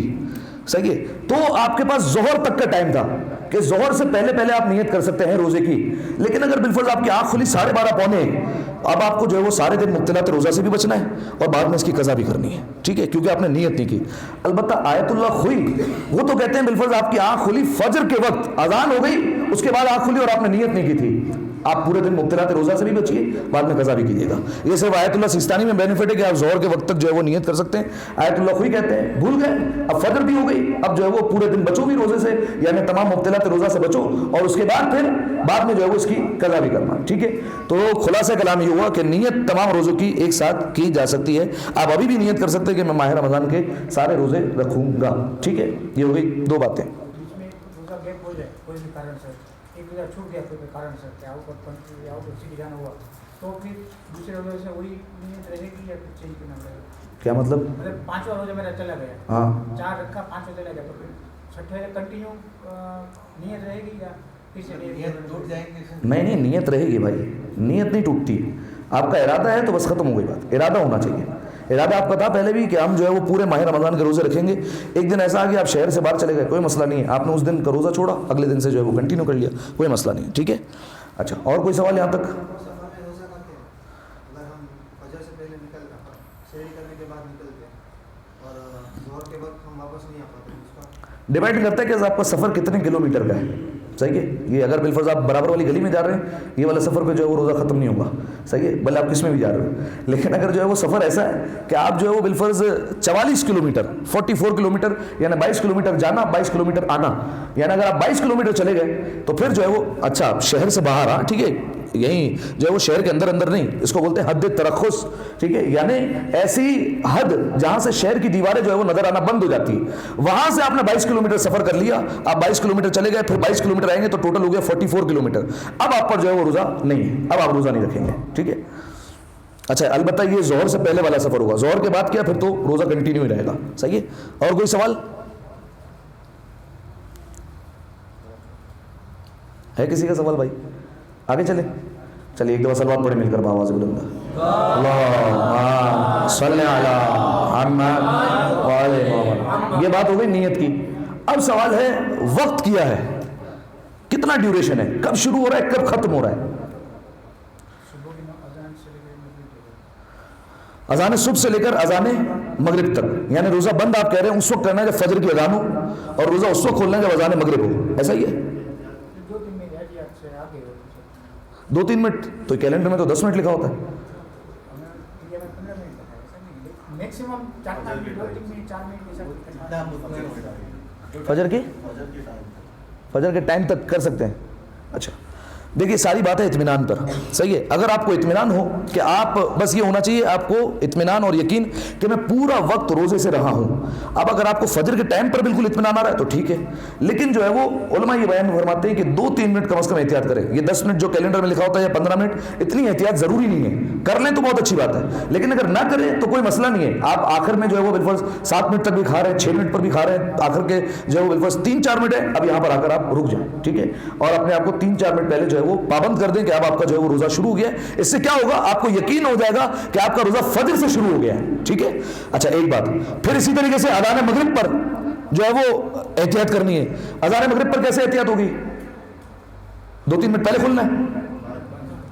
صحیح ہے، تو آپ کے پاس ظہر تک کا ٹائم تھا کہ ظہر سے پہلے آپ نیت کر سکتے ہیں روزے کی. لیکن اگر بالفرض آپ کی آنکھ کھلی 12:30 پونے 1، اب آپ کو جو ہے وہ سارے دن مبتلاۃ روزہ سے بھی بچنا ہے اور بعد میں اس کی قضا بھی کرنی ہے، ٹھیک ہے، کیونکہ آپ نے نیت نہیں کی. البتہ آیت اللہ کھلی، وہ تو کہتے ہیں بالفرض آپ کی آنکھ کھلی فجر کے وقت، اذان ہو گئی، اس کے بعد آنکھ کھلی اور آپ نے نیت نہیں کی تھی، آپ پورے دن مبتلاۃ روزہ سے بھی بچیے، بعد میں قضا بھی کیجیے گا. یہ صرف آیت اللہ سیستانی میں بینیفٹ ہے کہ آپ ظہر کے وقت تک جو ہے وہ نیت کر سکتے ہیں. آیت اللہ خوئی کہتے ہیں بھول گئے، اب فجر بھی ہو گئی، اب جو ہے وہ پورے دن بچو بھی روزے سے، یعنی تمام مبتلاۃ روزہ سے بچو، اور اس کے بعد پھر بعد میں جو ہے وہ اس کی قضا بھی کرنا، ٹھیک ہے. تو خلاصہ کلام یہ ہوا کہ نیت تمام روزوں کی ایک ساتھ کی جا سکتی ہے. آپ ابھی بھی نیت کر سکتے ہیں کہ میں ماہ رمضان کے سارے روزے رکھوں گا، ٹھیک ہے. یہ ہو گئی 2 باتیں. چھوٹ گیا کوئی کارن سے کہ out of country out of city جانا ہوا تو پھر دوسرے روزے سے وہی نیت رہے گی یا کچھ چینج کرنا پڑے گا؟ کیا مطلب؟ 5واں روزہ میرا چلا گیا، ہاں 4 رکھا 5واں چلا گیا، تو پھر چھٹے کنٹینیو نیت رہے گی یا پھر سے نیت ٹوٹ جائے گی؟ نہیں، نیت رہے گی بھائی، نیت نہیں ٹوٹتی. آپ کا ارادہ ہے تو بس ختم ہو گئی بات. ارادہ ہونا چاہیے. ارادہ آپ کا تھا پہلے بھی کہ ہم جو ہے وہ پورے ماہ رمضان کے روزے رکھیں گے. ایک دن ایسا آ کہ آپ شہر سے باہر چلے گئے، کوئی مسئلہ نہیں ہے، آپ نے اس دن کا روزہ چھوڑا، اگلے دن سے جو ہے وہ کنٹینیو کر لیا، کوئی مسئلہ نہیں ہے، ٹھیک ہے. اچھا اور کوئی سوال یہاں تک؟ ڈیپینڈ کرتا ہے کہ آپ کا سفر کتنے کلومیٹر کا ہے، صحیح ہے. یہ اگر بالفرض آپ برابر والی گلی میں جا رہے ہیں، یہ والا سفر پہ جو ہے وہ روزہ ختم نہیں ہوگا، صحیح ہے، بھلے آپ کس میں بھی جا رہے ہو. لیکن اگر جو ہے وہ سفر ایسا ہے کہ آپ جو ہے وہ بالفرض 44 کلومیٹر 44 کلومیٹر یعنی 22 کلومیٹر جانا 22 کلومیٹر آنا، یعنی اگر آپ 22 کلومیٹر چلے گئے تو پھر جو ہے وہ اچھا شہر سے باہر، ہاں ٹھیک ہے، یہیں جو ہے وہ شہر کے اندر نہیں، اس کو بولتے ہیں حد ترخص، ٹھیک ہے، یعنی ایسی حد جہاں سے شہر کی دیواریں جو ہے وہ نظر آنا بند ہو جاتی ہے، وہاں سے آپ نے 22 کلومیٹر سفر کر لیا، آپ 22 کلومیٹر چلے گئے، پھر 22 کلومیٹر آئیں گے تو ٹوٹل ہو گیا 44 کلومیٹر. اب آپ پر جو ہے وہ روزہ نہیں ہے، اب آپ روزہ نہیں رکھیں گے، ٹھیک ہے. اچھا البتہ یہ ظہر سے پہلے والا سفر ہوگا، ظہر کے بعد کیا پھر تو روزہ کنٹینیو ہی رہے گا، صحیح ہے. اور کوئی سوال؟ ہے کسی کا سوال بھائی؟ آگے چلیں. چلیے ایک دفعہ صلوات پڑھیں مل کر بآواز بلند. اللہم صلی علی محمد وعلی محمد. یہ بات ہو گئی نیت کی. اب سوال ہے وقت کیا ہے, کتنا ڈیوریشن ہے, کب شروع ہو رہا ہے کب ختم ہو رہا ہے. اذان صبح سے لے کر اذان مغرب تک, یعنی روزہ بند آپ کہہ رہے ہیں اس وقت کرنا ہے جب فجر کی اذان ہو, اور روزہ اس وقت کھولنا ہے جب اذان مغرب ہو, ایسا ہی ہے؟ 2-3 منٹ تو کیلنڈر میں تو 10 منٹ لکھا ہوتا ہے. فجر کے ٹائم تک کر سکتے ہیں. اچھا دیکھیے ساری بات ہے اطمینان پر, صحیح ہے. اگر آپ کو اطمینان ہو کہ آپ, بس یہ ہونا چاہیے آپ کو اطمینان اور یقین کہ میں پورا وقت روزے سے رہا ہوں. اب اگر آپ کو فجر کے ٹائم پر بالکل اطمینان آ رہا ہے تو ٹھیک ہے, لیکن جو ہے وہ علماء یہ بیان فرماتے ہیں کہ 2-3 منٹ کم از کم احتیاط کریں. یہ 10 منٹ جو کیلنڈر میں لکھا ہوتا ہے یا 15 منٹ, اتنی احتیاط ضروری نہیں ہے. کر لیں تو بہت اچھی بات ہے, لیکن اگر نہ کریں تو کوئی مسئلہ نہیں ہے. آپ آخر میں جو ہے وہ بالفرض 7 منٹ تک بھی کھا رہے ہیں, 6 منٹ پر بھی کھا رہے ہیں, آخر کے جو ہے وہ بالفرض 3-4 منٹ ہے, اب یہاں پر آ کر آپ رک جائیں, ٹھیک ہے, اور اپنے آپ کو 3-4 منٹ پہلے جو ہے وہ پابند کر دیں کہ اب آپ کا جو ہے وہ روزہ شروع ہو گیا ہے. اس سے کیا ہوگا, آپ کو یقین ہو جائے گا کہ آپ کا روزہ فجر سے شروع ہو گیا ہے, ٹھیک ہے. اچھا ایک بات پھر اسی طریقے سے اذان مغرب پر جو ہے وہ احتیاط کرنی ہے. اذان مغرب پر کیسے احتیاط ہوگی؟ 2-3 منٹ پہلے کھولنا ہے,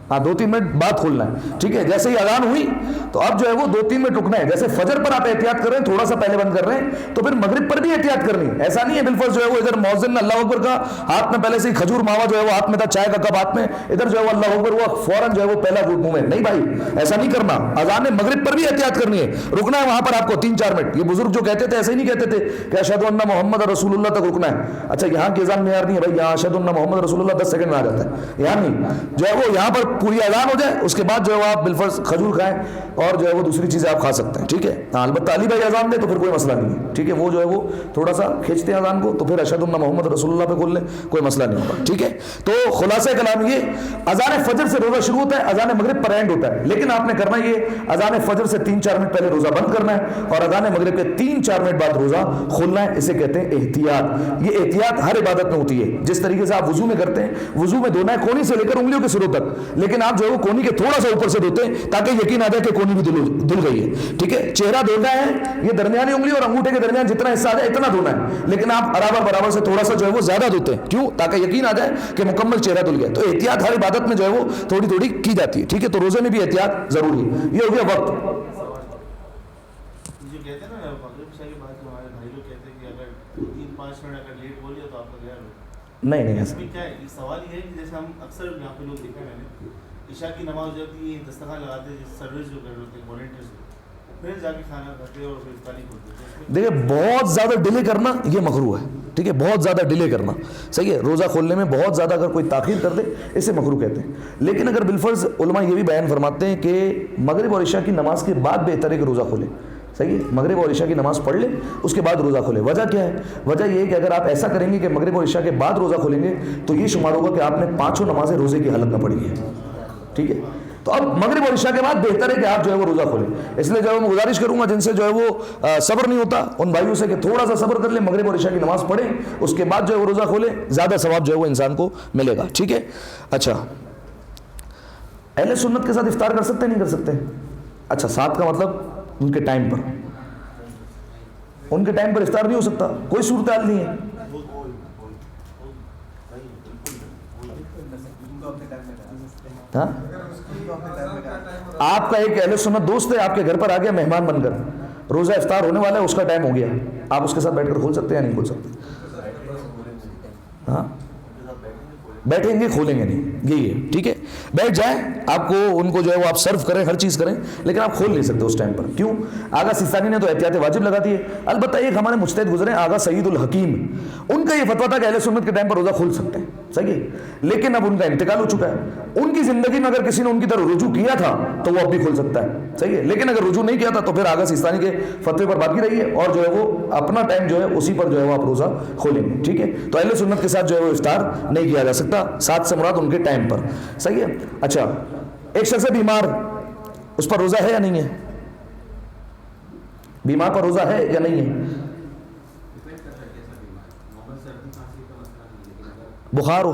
ہاں 2-3 منٹ بعد کھولنا ہے, ٹھیک ہے. جیسے ہی اذان ہوئی تو اب جو ہے وہ 2-3 منٹ رکنا ہے. جیسے فجر پر آپ احتیاط کر رہے ہیں, تھوڑا سا پہلے بند کر رہے ہیں, تو پھر مغرب پر بھی احتیاط کرنی ہے. ایسا نہیں ہے بالفرض جو ہے وہ ادھر مؤذن نے اللہ اکبر کا ہاتھ میں پہلے سے ہی کھجور ماوا جو ہے وہ ہاتھ میں تھا, چائے کا کپ ہاتھ میں, ادھر جو ہے وہ اللہ اکبر وہ فوراً جو ہے وہ پہلا منہ میں, نہیں بھائی ایسا نہیں کرنا. اذان مغرب پر بھی احتیاط کرنی ہے, رکنا ہے وہاں پر آپ کو 3-4 منٹ. یہ بزرگ جو کہتے تھے ایسے ہی نہیں کہتے تھے کہ اشہد ان محمد رسول اللہ تک رکنا ہے. اچھا یہاں کی اذان معیار نہیں ہے بھائی, یہاں اشہد ان محمد رسول اللہ 10 سیکنڈ میں آ جاتا ہے, یہاں نہیں. جو ہے وہ یہاں پر پوری اذان ہو جائے اس کے بعد جو ہے وہ آپ بالفرض کھجور کھائیں اور جو ہے وہ دوسری چیزیں آپ کھا سکتے ہیں, ٹھیک ہے. ہاں البتہ علی بھائی اذان دے تو پھر کوئی مسئلہ نہیں ہے, ٹھیک ہے. وہ جو ہے وہ تھوڑا سا کھینچتے ہیں اذان کو, تو پھر اشہد ان محمد رسول اللہ پہ کھول لیں, کوئی مسئلہ نہیں ہوگا, ٹھیک ہے. تو خلاصہ کلام یہ, اذان فجر سے روزہ شروع ہوتا ہے, اذان مغرب پر اینڈ ہوتا ہے, لیکن آپ نے کرنا یہ اذان فجر سے 3-4 منٹ پہلے روزہ بند کرنا ہے اور اذان مغرب کے 3-4 منٹ بعد روزہ کھولنا ہے. اسے کہتے ہیں احتیاط. یہ احتیاط ہر عبادت میں ہوتی ہے. جس طریقے سے آپ وضو میں کرتے ہیں, وضو میں دھونا ہے کونی سے لے کر انگلیوں کے سروں تک, لیکن آپ جو ہے وہ کونی کے تھوڑا سا اوپر سے دھوتے ہیں تاکہ یقین آ جائے کہ کونی بھی دھل گئی ہے, ٹھیک ہے. چہرہ دھونا ہے, یہ درمیانی انگلی اور انگوٹھے کے درمیان جتنا حصہ آ جائے اتنا دھونا ہے, لیکن آپ برابر سے تھوڑا سا جو ہے وہ زیادہ دھوتے ہیں. کیوں؟ تاکہ یقین آ جائے کہ مکمل چہرہ دھل گیا. تو احتیاط ہر عبادت میں جو ہے وہ تھوڑی تھوڑی کی جاتی ہے, ٹھیک ہے. تو روزے میں بھی احتیاط ضروری ہے. یہ ہو گیا وقت. نہیں ایسا سوال یہ ہے کہ جیسے ہم اکثر یہاں پہ لوگ دیکھا ہے, میں نے عشاء کی نماز ہو جاتی ہے, دسترخوان لگاتے ہیں, سروس جو کر رہے ہوتے ہیں والنٹیئرز, پھر جا کے کھانا کھاتے ہیں اور پھر افطاری کرتے ہیں. دیکھیں بہت زیادہ ڈیلے کرنا یہ مکروہ ہے, ٹھیک ہے. بہت زیادہ ڈیلے کرنا صحیح ہے, روزہ کھولنے میں بہت زیادہ اگر کوئی تاخیر کر دے اسے مکروہ کہتے ہیں. لیکن اگر بالفرض علماء یہ بھی بیان فرماتے ہیں کہ مغرب اور عشاء کی نماز کے بعد بہتر ہے کہ روزہ کھولے, صحیح ہے. مغرب اور عشاء کی نماز پڑھ لیں اس کے بعد روزہ کھولے. وجہ کیا ہے؟ وجہ یہ ہے کہ اگر آپ ایسا کریں گے کہ مغرب اور عشاء کے بعد روزہ کھولیں گے تو یہ شمار ہوگا کہ آپ نے 5 نمازیں روزے کی حالت میں پڑھی ہیں, ٹھیک ہے. تو اب مغرب اور عشاء کے بعد بہتر ہے کہ آپ جو ہے وہ روزہ کھولیں. اس لیے جو ہے میں گزارش کروں گا جن سے جو ہے وہ صبر نہیں ہوتا ان بھائیوں سے کہ تھوڑا سا صبر کر لیں, مغرب اور عشاء کی نماز پڑھیں, اس کے بعد جو ہے وہ روزہ کھولیں, زیادہ ثواب جو ہے وہ انسان کو ملے گا, ٹھیک ہے. اچھا اہل سنت کے ساتھ افطار کر سکتے نہیں کر سکتے؟ اچھا ساتھ کا مطلب ان کے ٹائم پر, ان کے ٹائم پر افطار نہیں ہو سکتا, کوئی صورتحال نہیں ہے. ہاں آپ کا ایک اہل سنت دوست ہے آپ کے گھر پر آ گیا مہمان بن کر, روزہ افطار ہونے والا ہے, اس کا ٹائم ہو گیا, آپ اس کے ساتھ بیٹھ کر کھول سکتے ہیں یا نہیں کھول سکتے؟ ہاں بیٹھیں گے کھولیں گے نہیں, یہی ہے, ٹھیک ہے. بیٹھ جائیں, آپ کو ان کو جو ہے وہ آپ سرو کریں, ہر چیز کریں, لیکن آپ کھول نہیں سکتے اس ٹائم پر. کیوں؟ آغا سیستانی نے تو احتیاط واجب لگا دی ہے. البتہ ایک ہمارے مجتہد گزرے آغا سعید الحکیم, ان کا یہ فتویٰ تھا کہ اہل سنت کے ٹائم پر روزہ کھول سکتے ہیں, صحیح ہے. لیکن اب ان کا انتقال ہو چکا ہے. ان کی زندگی میں اگر کسی نے ان کی طرف رجوع کیا تھا تو وہ اب بھی کھول سکتا ہے, صحیح ہے. لیکن اگر رجوع نہیں کیا تھا تو پھر آغا سیستانی کے فتوے پر باقی رہی ہے, اور جو ہے وہ اپنا ٹائم جو ہے اسی پر جو ہے وہ آپ روزہ کھولیں گے, ٹھیک ہے. تو اہل سنت کے ساتھ جو ہے وہ افطار نہیں کیا جا سکتا, ساتھ سے مراد ان کے ٹائم پر, صحیح ہے. اچھا ایک شخص بیمار, اس پر روزہ ہے یا نہیں ہے؟ بیمار پر روزہ ہے یا نہیں ہے؟ بخار ہو,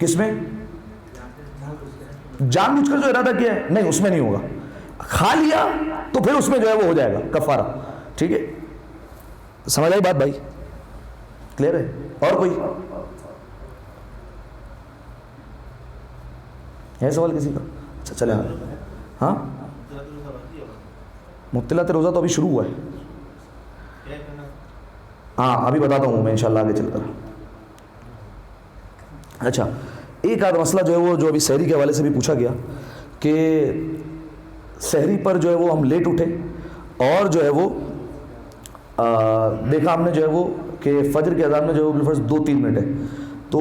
کس میں؟ جان بوجھ کر جو ارادہ کیا ہے نہیں اس میں نہیں ہوگا. کھا لیا تو پھر اس میں جو ہے وہ ہو جائے گا کفارہ. ٹھیک ہے, سمجھ آئی بات بھائی؟ کلیئر ہے؟ اور کوئی ہے سوال کسی کا؟ اچھا چلے. ہاں مبتلات روزہ تو ابھی شروع ہوا ہے. ہاں ابھی بتاتا ہوں میں انشاءاللہ آگے چل کر. اچھا ایک آدھ مسئلہ جو ہے وہ جو ابھی سحری کے حوالے سے بھی پوچھا گیا کہ سحری پر جو ہے وہ ہم لیٹ اٹھے اور جو ہے وہ دیکھا ہم نے جو ہے وہ کہ فجر کے اذان میں جو ہے بالفرض 2-3 منٹ ہے, تو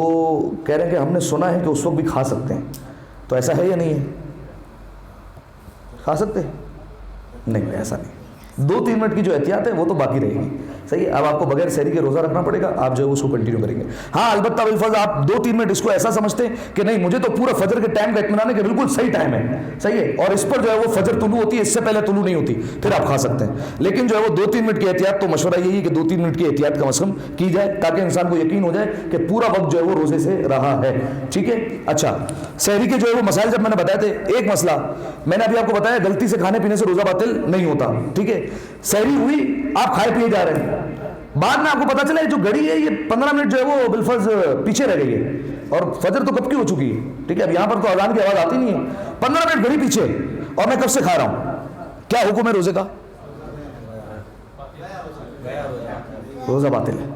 کہہ رہے ہیں کہ ہم نے سنا ہے کہ اس وقت بھی کھا سکتے ہیں, تو ایسا ہے یا نہیں ہے؟ کھا سکتے ہیں؟ نہیں ایسا نہیں. 2-3 منٹ کی جو احتیاط ہے وہ تو باقی رہے گی. صحیح ہے, اب آپ کو بغیر سحری کے روزہ رکھنا پڑے گا, آپ جو ہے اس کو کنٹینیو کریں گے. ہاں البتہ بالفرض آپ 2-3 منٹ اس کو ایسا سمجھتے ہیں کہ نہیں مجھے تو پورا فجر کے ٹائم کا اطمینان ہے کہ بالکل صحیح ٹائم ہے, صحیح ہے, اور اس پر جو ہے وہ فجر طلوع ہوتی ہے, اس سے پہلے طلوع نہیں ہوتی, پھر آپ کھا سکتے ہیں. لیکن جو ہے وہ 2-3 منٹ کی احتیاط, تو مشورہ یہی ہے کہ 2-3 منٹ کی احتیاط کم از کم کی جائے تاکہ انسان کو یقین ہو جائے کہ پورا وقت جو ہے وہ روزے سے رہا ہے. ٹھیک ہے. اچھا سحری کے جو ہے وہ مسائل جب میں نے بتائے تھے, ایک مسئلہ میں نے ابھی آپ کو بتایا غلطی سے کھانے پینے سے روزہ باطل نہیں ہوتا. ٹھیک ہے, سحری ہوئی آپ کھائے پیے جا رہے ہیں, بعد میں آپ کو پتا چلا جو گھڑی ہے یہ 15 منٹ جو ہے وہ بالفرض پیچھے رہ گئی ہے اور فجر تو کب کی ہو چکی ہے. ٹھیک ہے, اب یہاں پر تو اذان کی آواز آتی نہیں ہے, 15 منٹ گھڑی پیچھے اور میں کب سے کھا رہا ہوں, کیا حکم ہے روزے کا؟ روزہ باطل ہے.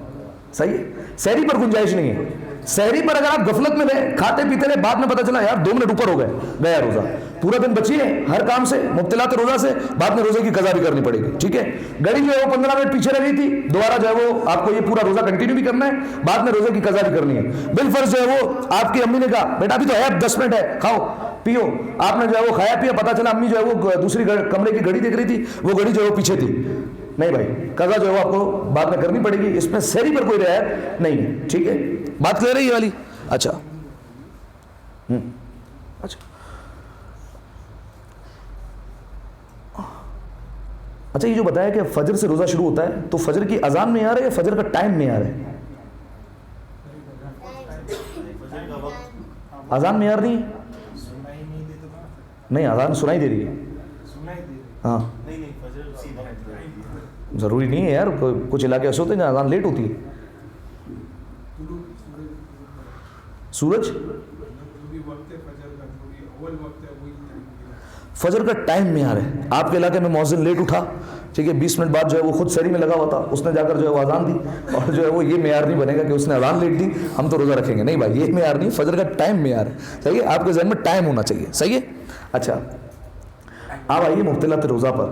صحیح ہے, سحری پر گنجائش نہیں ہے. سحری پر اگر آپ غفلت میں رہے, کھاتے پیتے رہے, بعد میں پتا چلا یار 2 منٹ اوپر ہو گئے, گیا روزہ, پورا دن بچیے ہر کام سے, مبتلات روزہ سے, بعد میں روزے کی قضا بھی کرنی پڑے گی. ٹھیک ہے, گھڑی جو ہے وہ 15 منٹ پیچھے رہ گئی تھی, دوبارہ جو ہے وہ آپ کو یہ پورا روزہ کنٹینیو بھی کرنا ہے, بعد میں روزے کی قضا بھی کرنی ہے. بالفرض جو ہے وہ آپ کی امی نے کہا بیٹا ابھی تو ہے 10 منٹ ہے, کھاؤ پیو, آپ نے جو ہے وہ کھایا پیا, پتا چلا امی جو ہے وہ دوسری کمرے کی گھڑی دیکھ رہی تھی, وہ گھڑی جو ہے وہ پیچھے تھی, نہیں بھائی قضا جو ہے وہ آپ کو بعد میں کرنی پڑے گی, اس میں سحری پر کوئی رعایت نہیں ہے. ٹھیک ہے, بات کلیئر ہے یہ والی؟ اچھا اچھا اچھا یہ جو بتایا کہ فجر سے روزہ شروع ہوتا ہے, تو فجر کی اذان میں آ رہا ہے یا فجر کا ٹائم میں آ رہا ہے؟ اذان میں آ رہی ہے, نہیں اذان سنائی دے رہی ہے. ہاں ضروری نہیں ہے یار, کچھ علاقے ایسے ہوتے ہیں جہاں اذان لیٹ ہوتی ہے. سورج فجر کا ٹائم میں آ رہا ہے, آپ کے علاقے میں مؤذن لیٹ اٹھا, ٹھیک ہے, 20 منٹ بعد جو ہے وہ خود سحری میں لگا ہوا تھا, اس نے جا کر جو ہے وہ اذان دی, اور جو ہے وہ یہ معیار نہیں بنے گا کہ اس نے اذان لیٹ دی ہم تو روزہ رکھیں گے, نہیں بھائی یہ معیار نہیں, فجر کا ٹائم معیار ہے. صحیح ہے, آپ کے ذہن میں ٹائم ہونا چاہیے. صحیح ہے. اچھا آپ آئیے مبتلات روزہ پر.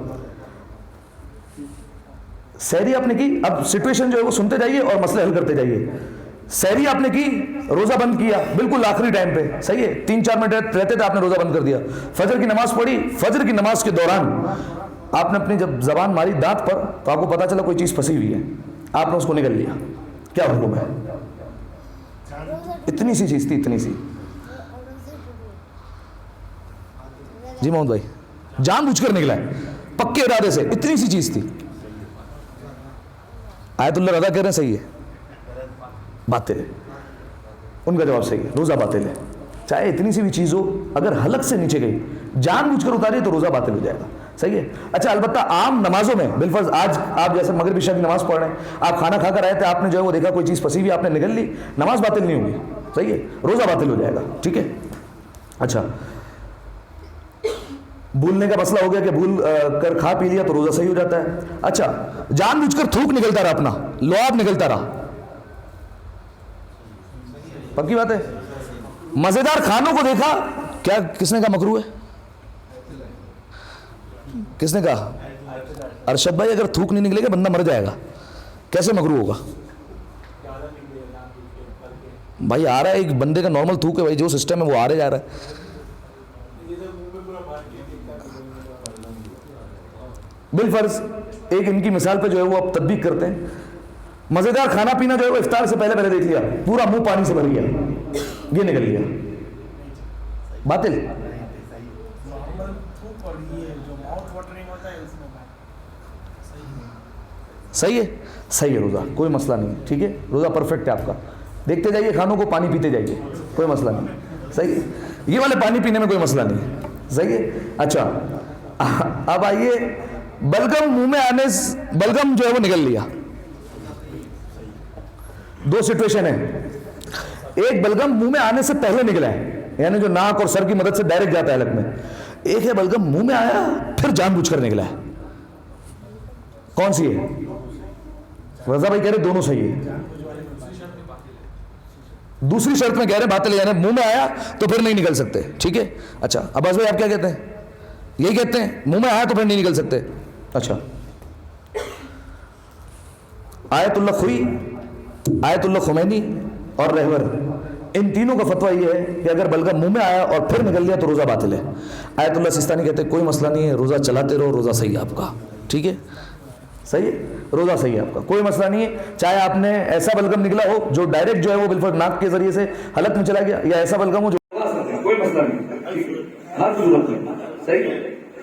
سحری آپ نے کی, اب سچویشن جو ہے وہ سنتے جائیے اور مسئلے حل کرتے جائیے. سحری آپ نے کی, روزہ بند کیا بالکل آخری ٹائم پہ, صحیح ہے, 3-4 منٹ رہتے تھے آپ نے روزہ بند کر دیا, فجر کی نماز پڑھی, فجر کی نماز کے دوران آپ نے اپنی جب زبان ماری دانت پر تو آپ کو پتا چلا کوئی چیز پھنسی ہوئی ہے, آپ نے اس کو نگل لیا, کیا حکم ہے؟ اتنی سی چیز تھی, اتنی سی. جی محمد بھائی, جان بوجھ کر نکلا ہے پکے ارادے سے, اتنی سی چیز تھی. آیت اللہ رضا کہہ رہے ہیں صحیح ہے, باطل ہے. ان کا جواب صحیح ہے, روزہ باطل ہے. چاہے اتنی سی بھی چیز ہو, اگر حلق سے نیچے گئی, جان بوجھ کر اتاری تو روزہ باطل ہو جائے گا. صحیح ہے. اچھا البتہ عام نمازوں میں بالفرض آج آپ جیسے مغرب عشاء کی نماز پڑھ رہے ہیں, آپ کھانا کھا کر آئے تھے, آپ نے جو ہے وہ دیکھا کوئی چیز پھنسی ہوئی, آپ نے نگل لی, نماز باطل نہیں ہوگی. صحیح ہے, روزہ باطل ہو جائے گا. ٹھیک ہے. اچھا بھولنے کا مسئلہ ہو گیا کہ بھول کر کھا پی لیا تو روزہ صحیح ہو جاتا ہے. اچھا جان بوجھ کر تھوک نکلتا رہا, اپنا لعاب نکلتا رہا, پکی بات ہے. مزیدار کھانوں کو دیکھا, کیا کس نے کہا مکروہ ہے؟ کس نے کہا؟ ارشد بھائی اگر تھوک نہیں نکلے گا بندہ مر جائے گا, کیسے مکروہ ہوگا بھائی؟ آ رہا ہے ایک بندے کا نارمل تھوک ہے بھائی, جو سسٹم ہے وہ آ رہا جا رہا ہے. بالفرض ایک ان کی مثال پہ جو ہے وہ آپ تطبیق کرتے ہیں, مزیدار کھانا پینا جو ہے وہ افطار سے پہلے دیکھ لیا, پورا منہ پانی سے بھر گیا, یہ نکل لیا, باطل. صحیح ہے, صحیح ہے, روزہ کوئی مسئلہ نہیں. ٹھیک ہے, روزہ پرفیکٹ ہے آپ کا. دیکھتے جائیے کھانوں کو, پانی پیتے جائیے, کوئی مسئلہ نہیں. صحیح ہے, یہ والے پانی پینے میں کوئی مسئلہ نہیں ہے. صحیح ہے. اچھا اب آئیے, بلغم منہ میں آنے سے, بلغم جو ہے وہ نکل لیا. دو سچویشن ہے, ایک بلغم منہ میں آنے سے پہلے نکلا ہے, یعنی جو ناک اور سر کی مدد سے ڈائریکٹ جاتا ہے حلق میں. ایک ہے بلغم منہ میں آیا پھر جان بوجھ کر نکلا ہے. کون سی ہے؟ رضا بھائی کہہ رہے دونوں صحیح ہے. دوسری شرط میں کہہ رہے باطل, یعنی منہ میں آیا تو پھر نہیں نکل سکتے. ٹھیک ہے. اچھا عباس بھائی آپ کیا کہتے ہیں؟ یہی کہتے ہیں منہ میں آیا تو پھر نہیں نکل سکتے. اچھا, آیت اللہ خوئی, آیت اللہ خمینی اور رہبر, ان تینوں کا فتویٰ یہ ہے کہ اگر بلغم منہ میں آیا اور پھر نکل گیا تو روزہ باطل ہے. آیت اللہ سستانی کہتے ہیں کوئی مسئلہ نہیں ہے, روزہ چلاتے رہو, روزہ صحیح ہے آپ کا. ٹھیک ہے, صحیح ہے, روزہ صحیح ہے آپ کا, کوئی مسئلہ نہیں ہے. چاہے آپ نے ایسا بلغم نکلا ہو جو ڈائریکٹ جو ہے وہ بالفرض ناک کے ذریعے سے حلق میں چلا گیا, یا ایسا بلغم ہو جو کوئی مسئلہ نہیں, ہر صورت میں صحیح ہے,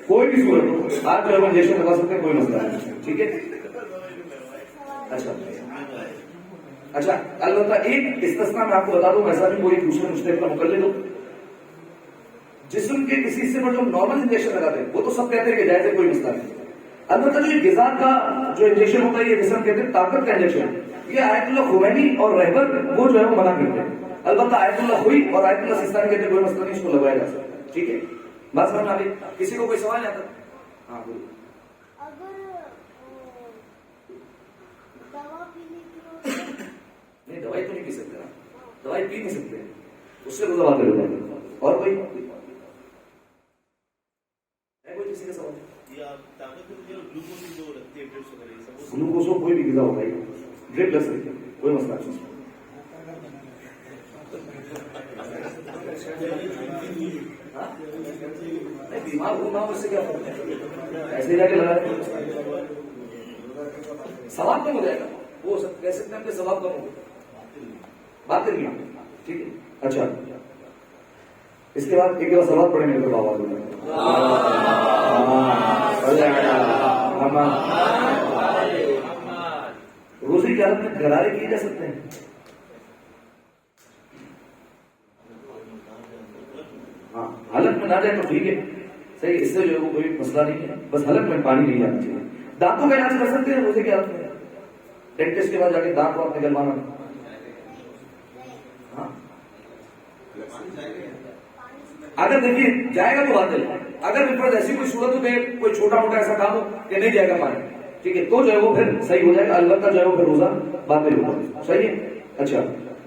کوئی بھی صورت ہو آپ جو ہے وہ انجیکشن لگا سکتے ہیں, کوئی مسئلہ نہیں. ٹھیک ہے. اچھا البتہ ایک استثناء میں آپ کو بتا دوں, ایسا بھی کوئی دوسرے مجتہد کا مقلد ہو, جسم کے کسی حصے پر جو نارمل انجیکشن لگاتے ہیں وہ تو سب کہتے ہیں کہ جائز ہے, کوئی مسئلہ نہیں. البتہ جو غذا کا جو انجیکشن ہوتا ہے یہ جسم کہتے ہیں طاقت کا انجیکشن, یہ آیت اللہ خمینی اور رہبر وہ جو ہے وہ منع کرتے ہیں. البتہ آیت اللہ خوئی اور آیت اللہ سستانی کہتے ہیں کوئی مسئلہ نہیں, اس کو لگوایا جا سکتا ہے. ٹھیک ہے, بات سمجھ میں آ گئی؟ کسی کو کوئی سوال آتا؟ ہاں بولو. نہیں دوائی تو نہیں پی سکتے نا, دوائی پی نہیں سکتے, اس سے روزہ باطل ہو جائے گا. اور کوئی کسی کا سوال؟ گلوکوز کو کوئی بھی غذا ہوگا, ڈرپ لگ سکتے, کوئی مسئلہ نہیں. بیمار ہونا اس سے کیا فرق ہے, ایسے جا کے لگا ثواب کم ہو جائے گا, وہ کہہ سکتے ہیں کہ ثواب کم ہوگا, بات کریے. ٹھیک ہے. اچھا اس کے بعد ایک بار سوال پڑھیں گے بابا روزے کی حالت میں غرارے کیے جا سکتے ہیں؟ ہاں حلق میں نہ جائے تو ٹھیک ہے, صحیح, اس سے جو ہے کوئی مسئلہ نہیں ہے, بس حلق میں پانی نہیں جانا چاہیے. دانتوں کا علاج کر سکتے ہیں روزے کی حالت میں؟ ڈینٹسٹ کے بعد جا کے دانت کو آپ نکلوانا. ہاں اگر دیکھیے جائے گا تو باطل, اگر ایسی کوئی صورت ہو کوئی چھوٹا موٹا ایسا کام ہو کہ نہیں جائے گا پانی, ٹھیک ہے, تو جو ہے وہ پھر صحیح ہو جائے گا, البتہ جو ہے وہ پھر روزہ باطل ہوگا. صحیح ہے. اچھا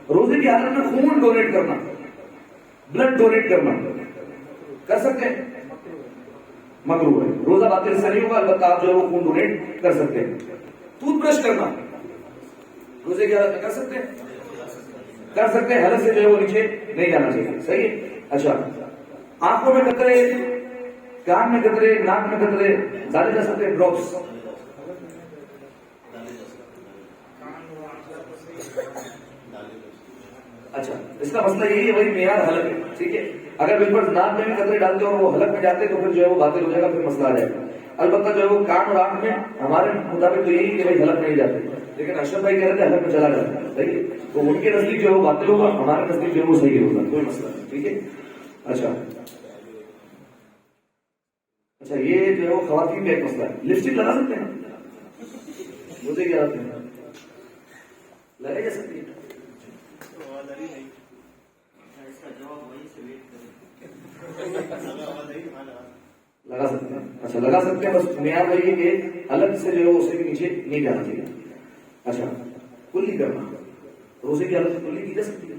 روزے کی حالت میں خون ڈونیٹ کرنا, بلڈ ڈونیٹ کرنا کر سکتے ہیں؟ مکروہ ہے, روزہ باطل سے نہیں ہوگا, البتہ آپ جو ہے وہ خون ڈونیٹ کر سکتے ہیں. ٹوتھ برش کرنا روزے کی حالت میں کر سکتے ہیں؟ کر سکتے ہیں, حلق سے جو ہے وہ نیچے نہیں جانا چاہیے. صحیح ہے. اچھا آنکھوں میں قطرے, کان میں قطرے, ناک میں قطرے ڈالے جا سکتے ہیں, ڈراپس؟ اچھا اس کا مسئلہ یہی ہے بھائی معیار حلق ہے. ٹھیک ہے, اگر بالکل ناک میں بھی قطرے ڈالتے اور وہ حلق میں جاتے تو پھر جو ہے وہ باطل ہو جائے گا, پھر مسئلہ آ جائے گا. البتہ جو ہے وہ کان اور آنکھ میں ہمارے مطابق تو یہی کہ بھائی حلق نہیں جاتے, لیکن اشرف بھائی کہہ رہے تھے حلق میں چلا جاتا ہے. صحیح ہے, تو ان کے نزدیک جو ہے وہ باطل ہوگا, ہمارے نزدیک جو ہے وہ صحیح ہوگا, کوئی مسئلہ نہیں. ٹھیک ہے. اچھا اچھا یہ جو ہے وہ خواتین کا ایک مسئلہ ہے, لپسٹک لگا سکتے ہیں؟ مجھے کیا آتے ہیں لگائی جا سکتی ہے؟ لگا سکتے ہیں. اچھا لگا سکتے ہیں, بس معیار وہی ہے کہ حلق سے جو ہے اسے کے نیچے نہیں جانا چاہیے. اچھا کلی کرنا, روزے کی حالت کلی کی جا سکتی ہے؟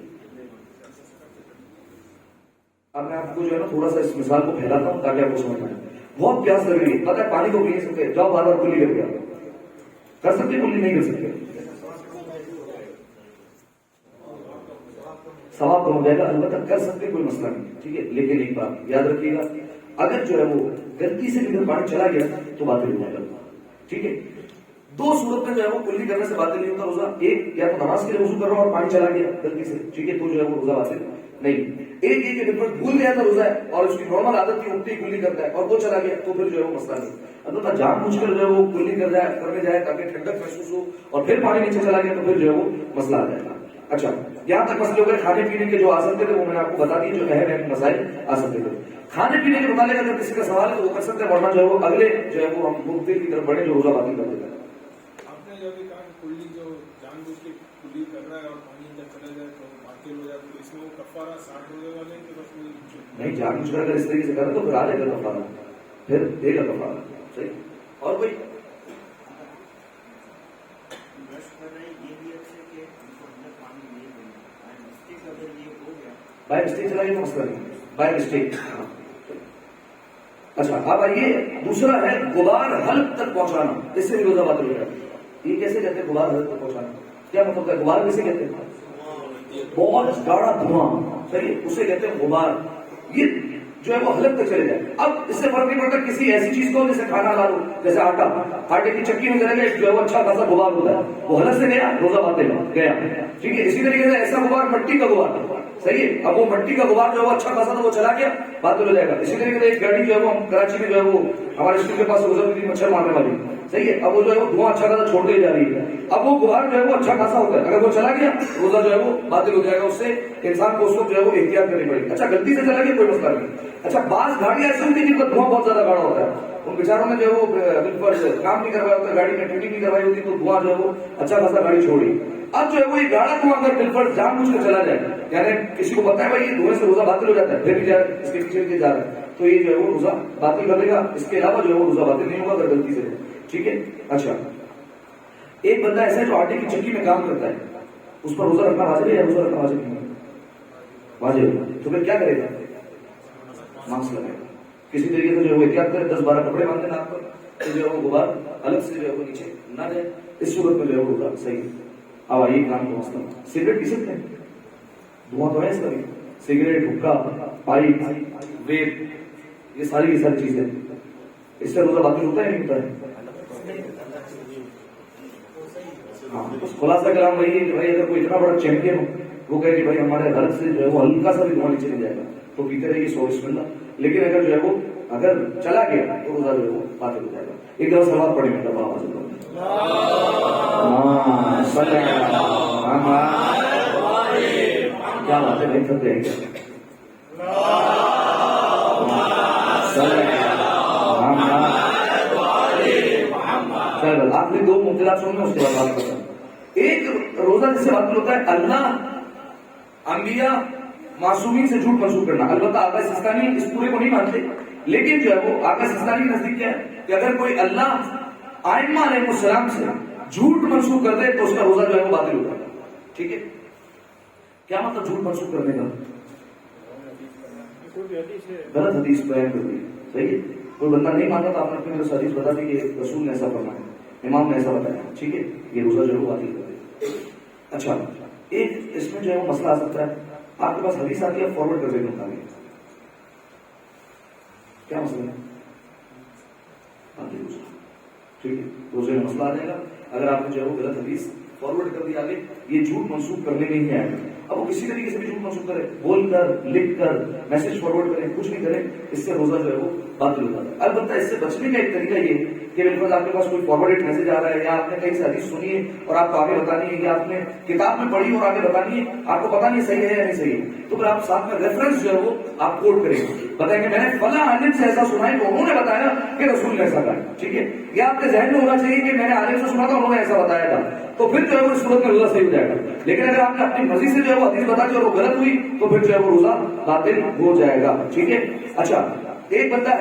اب میں آپ کو جو ہے نا تھوڑا سا اس مثال کو پھیلاتا ہوں تاکہ آپ کو سمجھ آئے. بہت پیاس لگ رہی ہے, پتہ ہے پانی کو پی نہیں سکتے, جاؤ بار بار کلی کر کے کر سکتے, کلی نہیں کر سکتے, ثواب کم ہو جائے گا. البتہ کر سکتے کوئی مسئلہ نہیں. ٹھیک ہے, لیکن ایک بات یاد رکھیے گا, اگر جو ہے وہ غلطی سے بھی پانی چلا گیا تو باطل ہو جائے گا. ٹھیک ہے, دو صورت میں جو ہے وہ کلی کرنے سے باطل نہیں ہوتا روزہ. ایک یا تو نماز کے لیے وضو کر رہا ہوں اور پانی چلا گیا غلطی سے, ٹھیک ہے, تو جو ہے وہ روزہ باطل نہیں. ایک یہ کہ بھول گیا تھا روزہ ہے اور اس کی نارمل عادت کی اٹھتی کلی کرتا ہے اور وہ چلا گیا تو پھر جو ہے وہ مسئلہ نہیں. البتہ جان بوجھ کر جو ہے وہ کلی کرنے جائے تاکہ ٹھنڈک محسوس ہو اور پھر پانی نیچے چلا گیا تو پھر جو ہے وہ مسئلہ آ جائے گا. اچھا یہاں تک مسئلے ہو گئے کھانے پینے کے جو آ سکتے تھے وہ میں نے آپ کو بتا دیے جو اہم مسائل آ سکتے تھے. کھانے پینے کے متعلق اگر کسی کا سوال ہے تو وہ کر سکتے ہیں, ورنہ جو ہے وہ اگلے جو ہے وہ ہم مفتی کی طرف بڑھے جو روزہ باطل کر دیتا ہے. آپ نے جو ابھی کہا کہ کلی جو جان بوجھ کے کلی کر رہا ہے اور پانی اندر چلا جائے تو باطل ہو جائے, تو اس میں وہ کفارہ 60 روزے والے کہ بس کوئی نہیں جان بوجھ کر اگر اس طریقے سے کرے تو پھر آ جائے گا کفارہ, پھر دے گا کفارہ. صحیح. اور کوئی بائی مسٹیک چلا یہ مسئلہ نہیں, بائی مسٹیک. اچھا اب آئیے دوسرا ہے غبار حلق تک پہنچانا, اس سے بھی روزہ باطل ہو جاتا ہے. یہ کیسے کہتے ہیں غبار حلق تک پہنچانا, کیا مطلب ہے غبار کیسے کہتے ہیں؟ بہت گاڑا دھواں, صحیح, اسے کہتے ہیں غبار. یہ جو ہے وہ حلق تک چلے جائے. اب اس سے فرق نہیں پڑتا کسی ایسی چیز کو جیسے کھانا لا لو, جیسے آٹا, آٹے کی چکی میں چلے گئے جو ہے وہ اچھا خاصا غبار ہوتا ہے, وہ حلق سے گیا روزہ باطل گیا. ٹھیک ہے. اسی طریقے سے ایسا غبار مٹی کا غبار, صحیح ہے, اب وہ مٹی کا غبار جو ہے وہ اچھا خاصا تھا وہ چلا گیا باطل ہو جائے گا. اسی طریقے سے ایک گاڑی جو ہے وہ کراچی میں جو ہے وہ ہمارے اسکول کے پاس گزر تھی مچھر مارنے والی, صحیح ہے, اب وہ جو ہے وہ دھواں اچھا خاصا چھوڑتے جا رہی ہے. اب وہ غبار جو ہے وہ اچھا خاصا ہوتا ہے, اگر وہ چلا گیا روزہ جو ہے وہ باطل ہو جائے گا. اس سے انسان کو اس وقت جو ہے وہ احتیاط کرنی پڑے گی. اچھا غلطی سے چلا گیا کوئی مسئلہ نہیں. اچھا بعض گاڑیاں ایسی ہوتی ہیں جن کا دھواں بہت زیادہ گاڑا ہوتا ہے, ان بیچاروں نے جو ہے وہ بالکل کام نہیں کروایا ہوتا, گاڑی میں ٹیوٹنگ نہیں کروائی ہوتی, تو دھواں جو ہے وہ اچھا خاصا گاڑی چھوڑی. اب جو ہے وہ یہ گاڑا دھواں اگر بالکل جان بوجھ کر چلا جائے, یعنی کسی کو پتا ہے بھائی یہ دھوئیں سے روزہ باطل ہو جاتا ہے, پھر بھی جائے اس کے پیچھے جا رہا ہے, تو یہ جو ہے وہ روزہ باطل کر دے گا. اس کے علاوہ جو ہے وہ روزہ باطل نہیں ہوگا اگر غلطی سے. ٹھیک ہے. اچھا ایک بندہ ایسا ہے جو آٹے کی چکی میں کام کرتا ہے, اس پر روزہ رکھنا واجب ہے یا روزہ رکھنا واجب نہیں ہے؟ واجب ہے. تو پھر کیا کرے گا؟ ماسک لگائے گا. کسی طریقے سے جو ہے وہ احتیاط کرے, 10-12 کپڑے باندھے ناک پر, تو جو ہے وہ غبار الگ سے جو ہے وہ نیچے نہ جائے. اس صورت میں جو ہے وہ روزہ صحیح ہے. اب آئیے کام کو مسئلہ, سگریٹ پی سکتے ہیں, دھواں تو ہے اس کا بھی, سگریٹ, حکا, پائپ, ویپ, یہ ساری کی ساری چیزیں, اس سے روزہ باطل ہوتا ہے نہیں ہوتا ہے؟ ہاں, خلاصہ کلام وہی ہے کہ بھائی اگر کوئی اتنا بڑا چیمپئن ہو, وہ کہے کہ بھائی ہمارے گھر سے جو ہے وہ ہلکا سا بھی دھواں نیچے نہیں جائے گا, تو پیتے رہیے 100 بسم اللہ. لیکن اگر جو ہے وہ اگر چلا گیا تو روزہ جو ہے وہ باطل ہو جائے گا. ایک دفعہ سلوات پڑھیں گے کیا بات ہے نہیں کرتے ہیں کیا؟ آپ نے 2 مبتلا سننا, اس کے بعد بات کرتا. ایک روزہ جس سے باطل ہوتا ہے اللہ, انبیاء, معصومین سے جھوٹ منسوخ کرنا. البتہ آقا سستانی اس پورے کو نہیں مانتے, لیکن جو ہے وہ آقا سستانی کے نزدیک کیا ہے کہ اگر کوئی اللہ آئمہ علیہ السلام سے جھوٹ منسوخ کر دے تو اس کا روزہ جو ہے وہ باطل ہوتا ہے. ٹھیک ہے. کیا مطلب جھوٹ منسوخ کرنے کا؟ غلط حدیث بیان کر دی. صحیح ہے. کوئی بندہ نہیں مانتا تو آپ نے اپنے حدیث بتا دی کہ رسول نے ایسا فرمایا, امام نے ایسا بتایا. ٹھیک ہے. یہ روزہ جو ہے وہ باطل کر دے. اچھا ایک اس میں جو ہے وہ مسئلہ آ سکتا ہے, آپ کے پاس حدیث آتی ہے فارورڈ کر دینے کا, کیا مسئلہ ہے؟ ٹھیک ہے. روزے میں مسئلہ آ جائے گا اگر آپ نے جو ہے وہ غلط حدیث فارورڈ کر دیا آگے. یہ جھوٹ منسوخ کرنے میں ہی آئے گا. اب وہ کسی طریقے سے بھی جھوٹ منسوخ کرے, بول کر, لکھ کر, میسج فارورڈ کرے, کچھ نہیں کرے, اس سے روزہ جو ہے وہ باطل ہوتا ہے. البتہ اس سے بچنے کا ایک طریقہ یہ کہ بالکل آپ کے پاس کوئی فارورڈ میسج آ رہا ہے, یا آپ نے کہیں سے حدیث سنی ہے اور آپ کو آگے بتانی ہے, یا آپ نے کتاب میں پڑھی اور آگے بتانی ہے, آپ کو پتا نہیں صحیح ہے یا نہیں صحیح ہے, تو پھر آپ ساتھ میں ریفرنس جو ہے وہ آپ کوٹ کریں گے, بتائیں گے میں نے فلاں عالم سے ایسا سنا ہے تو انہوں نے بتایا کہ رسول نے ایسا کہا. ٹھیک ہے. یا آپ کے ذہن میں ہونا چاہیے کہ میں نے عالم سے سنا تھا انہوں نے ایسا بتایا تھا, تو پھر جو ہے وہ اس صورت میں روزہ صحیح ہو جائے گا. لیکن اگر آپ نے اپنی مرضی سے جو ہے وہ حدیث بتا دی اور وہ غلط ہوئی تو پھر جو ہے وہ روزہ باطل ہو جائے گا. ٹھیک ہے. اچھا ایک بندہ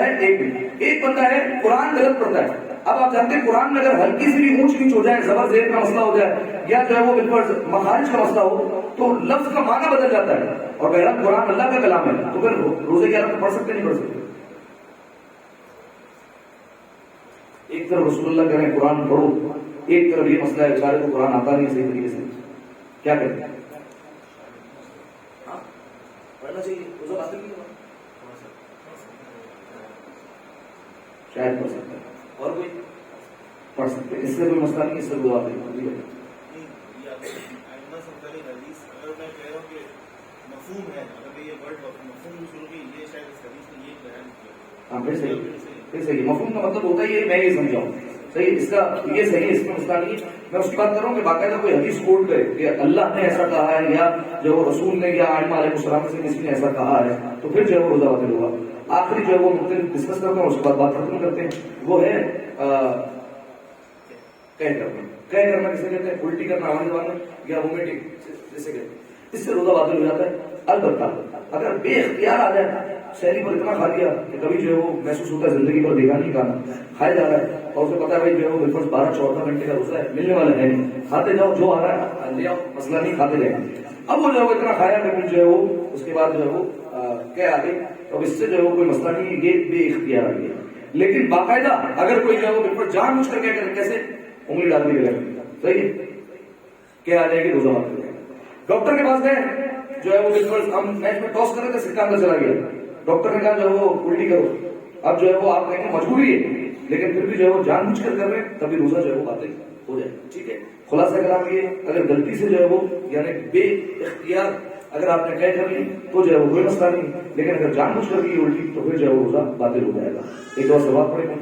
ہے قرآن غلط پڑھتا ہے. اب آپ جانتے ہیں قرآن میں اگر ہلکی سی بھی اونچ نیچ ہو جائے, زبر زیر کا مسئلہ ہو جائے, یا جو ہے وہ بالکل مخارج کا مسئلہ ہو, تو لفظ کا معنی بدل جاتا ہے. اور بہرحال قرآن اللہ کا کلام ہے, تو پھر روزے کی حالت میں پڑھ سکتے نہیں پڑھ سکتے؟ ایک طرف رسول اللہ کہہ رہے ہیں قرآن پڑھو, ایک طرف یہ مسئلہ ہے بیچارے کو قرآن آتا نہیں صحیح طریقے سے, کیا کریں؟ پڑھنا چاہیے, روزہ باطل نہیں ہوگا, شاید پڑھ سکتا ہے. اور کوئی پڑھ سکتے ہیں, اس سے کوئی مسئلہ نہیں, اس سے دعا کریں. ہاں پھر صحیح, مفہوم کا مطلب ہوتا ہے یہ میں یہ سمجھاؤں, صحیح اس کا یہ صحیح ہے، اس میں مسئلہ نہیں ہے. میں اس کی بات کر رہا ہوں کہ باقاعدہ کوئی حدیث کوٹ کرے کہ اللہ نے ایسا کہا ہے یا جو رسول نے یا ائمہ علیہ السلام سے کسی نے ایسا کہا ہے تو پھر جو ہے وہ روزہ باطل ہوگا. آخری جو ہے وہ مختلف ڈسکس کرتے ہیں اور اس کے بعد بات ختم کرتے ہیں. وہ ہے کہہ کرنا کسے کہتے ہیں؟ الٹی کرنا ہماری زبان میں یا وومیٹنگ جیسے کہتے ہیں. اس سے روزہ باطل ہو جاتا ہے. البتہ اگر بے اختیار آ جائے، شہری پر اتنا کھا لیا کہ کبھی جو ہے وہ محسوس ہوتا ہے زندگی پر دیکھا نہیں کھانا، کھایا جا رہا ہے اور اسے پتا ہے بھائی جو ہے وہ بالکل 12-14 گھنٹے کا روزہ ہے، ملنے والا ہے نہیں، کھاتے جاؤ جو آ رہا ہے لے آؤ، مسئلہ نہیں، کھاتے جائیں. اب وہ جو ہے وہ اتنا کھایا کہ پھر جو ہے وہ اس کے بعد جو ہے وہ کیا آ گئی. اب اس سے جو ہے وہ کوئی مسئلہ نہیں، یہ بے اختیار آ گیا. لیکن باقاعدہ اگر کوئی جو ہے وہ بالکل جان بوجھ کر کے کیسے انگلی ڈال دی گئی، صحیح ہے، کیا آ جائے گی؟ روزہ باطل ہو جائے گا. ڈاکٹر کے پاس گئے، جو ہے وہ بالکل ہم میچ میں ٹاس کر رہے تھے، سکہ اندر چلا گیا. ڈاکٹر نے کہا جو ہے وہ الٹی کرو. اب جو ہے وہ آپ کہیں گے مجبوری ہے، لیکن پھر بھی جو ہے وہ جان بوجھ کر رہے ہیں، تبھی روزہ جو ہے وہ باطل ہو جائے. ٹھیک ہے، خلاصہ کلام یہ، اگر غلطی سے جو ہے وہ یعنی بے اختیار اگر آپ نے کہہ کر لی تو جو ہے وہ کوئی مسئلہ نہیں، لیکن اگر جان بوجھ کر کی الٹی تو پھر جو ہے وہ روزہ باطل ہو جائے گا. ایک اور سوال پڑے گا.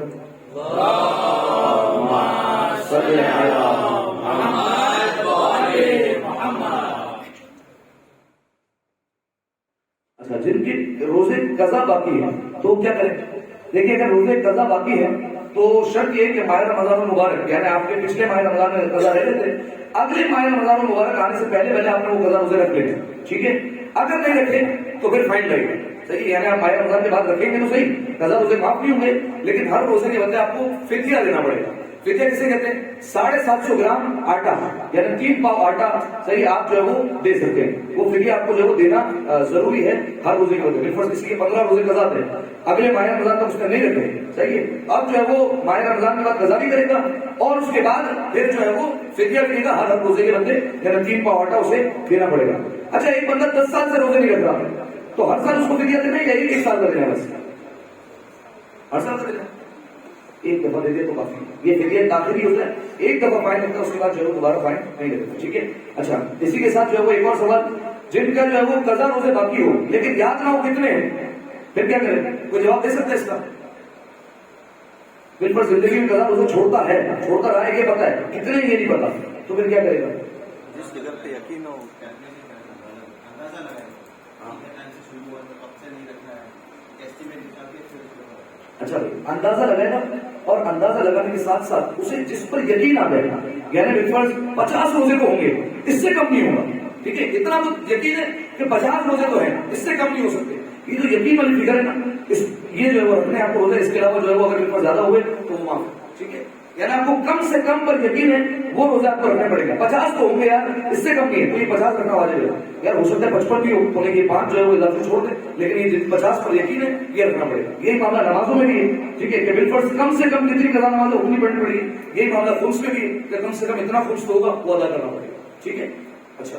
اچھا، جن کی روزے قضا باقی ہے تو کیا کریں؟ دیکھیے اگر روزے قضا باقی ہے تو شرط یہ کہ ماہ رمضان المبارک یعنی آپ کے پچھلے ماہ رمضان میں قضا رہ رہے تھے، اگلے ماہ رمضان المبارک آنے سے پہلے آپ نے وہ قضا روزے رکھ لیں. ٹھیک ہے، اگر نہیں رکھے تو پھر فائن لگے گا. صحیح، یعنی آپ ماہ رمضان کے بعد رکھیں گے تو صحیح، قضا روزے معاف نہیں ہوں گے، لیکن ہر روزے کے بدلے آپ کو فدیہ دینا پڑے گا. فدیہ کسے کہتے ہیں؟ 750 گرام آٹا یعنی 3 پاؤ آٹا، صحیح، آپ جو ہے وہ دے سکتے ہیں. وہ فدیہ آپ کو جو ہے وہ دینا ضروری ہے ہر روزے کے بدلے. فرض کسی کے 15 روزے قضا تھے، اگلے ماہ رمضان تک اس نے نہیں رکھے، صحیح ہے، اب جو ہے وہ ماہ رمضان کے بعد قضا بھی کرے گا اور اس کے بعد پھر جو ہے وہ فدیہ دے گا ہر روزے کے بدلے، یعنی 3 پاؤ آٹا اسے دینا پڑے گا. اچھا، ایک بندہ 10 سال سے روزے نہیں رکھ رہا تو ہر سال اس کو فدیہ دینا یا ایک سال کا دینا؟ بس ہر سال کا دینا، ایک دفعہ دے دے تو کافی. یہ فدیہ تاخیری ہوتا ہے، ایک دفعہ فائن لگتا ہے، اس کے بعد جو ہے دوبارہ فائن نہیں لگتا. ٹھیک ہے. اچھا، اسی کے ساتھ جو ہے وہ ایک اور سوال، جن کا جو ہے وہ قضا روزے باقی ہو لیکن یاد نہ ہو کتنے ہیں، پھر کیا کریں؟ کوئی جواب دے سکتا ہے اس کا؟ بالکل زندگی میں قضا روزے چھوڑتا رہا ہے، یہ پتا ہے کتنے، یہ نہیں پتا، تو پھر کیا کرے گا؟ جس جگہ پہ یقین ہو اچھا، اندازہ لگائے گا اور اندازہ لگانے کے ساتھ ساتھ اسے جس پر یقین آ جائے گا، یعنی بالکل 50 روزے تو ہوں گے، اس سے کم نہیں ہوگا. ٹھیک ہے، اتنا تو یقین ہے کہ 50 روزے تو ہیں، اس سے کم نہیں ہو سکتے. یہ جو یقین والی فکر ہے نا، یہ جو ہے وہ رکھنے آپ کو روزے، اس کے علاوہ جو ہے وہ اگر بالکل زیادہ ہوئے تو وہ معاف. ٹھیک ہے، یعنی آپ کو کم سے کم پر یقین ہے وہ روزہ آپ کو رکھنا پڑے گا. 50 تو ہوں گے یار، اس سے کم نہیں ہے تو یہ 50 رکھنا واجب ہے. یار ہو سکتا ہے 55 بھی ہو، یہ 5 جو ہے وہ اضافے چھوڑ دیں، لیکن یہ 50 پر یقین ہے یہ رکھنا پڑے گا. یہی معاملہ نمازوں میں بھی ہے. ٹھیک ہے، کہ بالکل کم سے کم جتنی قضا نماز اتنی پڑھنی پڑے گی. یہی معاملہ خمس میں بھی ہے کہ کم سے کم اتنا خمس تو ہوگا وہ ادا کرنا پڑے گا. ٹھیک ہے. اچھا،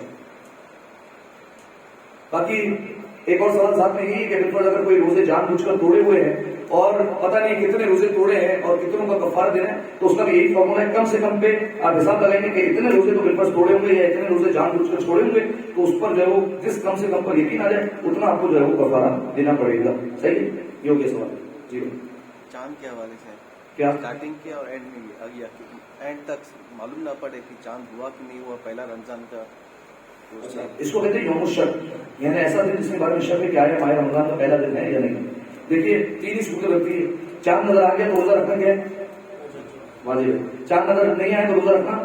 باقی ایک اور سوال ساتھ میں یہ ہے کہ بالکل اگر کوئی روزے جان بوجھ کر توڑے ہوئے ہیں اور پتہ نہیں کتنے روزے توڑے ہیں اور کتنوں کا کفارہ دینا ہے تو اس کا بھی یہی فارمولا ہے، کم سے کم پہ آپ حساب لگائیں گے کہ اتنے روزے تو بالکل توڑے ہوں گے یا اتنے روزے جان بوجھ کر چھوڑے ہوں گے، تو اس پر جو ہے وہ جس کم سے کم پر یقین آ جائے اتنا آپ کو جو ہے وہ کفارہ دینا پڑے گا. صحیح ہے، یہ ہو گیا سوال. جی چاند کے حوالے سے کیا اسٹارٹنگ کیا اور اینڈ میں اینڈ تک معلوم نہ پڑے کہ چاند ہوا کہ نہیں ہوا پہلا رمضان کا. اس کو کہتے ہیں یوم الشک، یعنی ایسا دن جس کے بارے میں شک ہے کہ آیا ماہ رمضان کا پہلا دن ہے یا نہیں. دیکھیے 3 ہی صورتیں رکھتی ہے. چاند نظر آ گیا تو روزہ رکھنا کیا ہے؟ واجب ہے. چاند نظر نہیں آیا تو روزہ رکھنا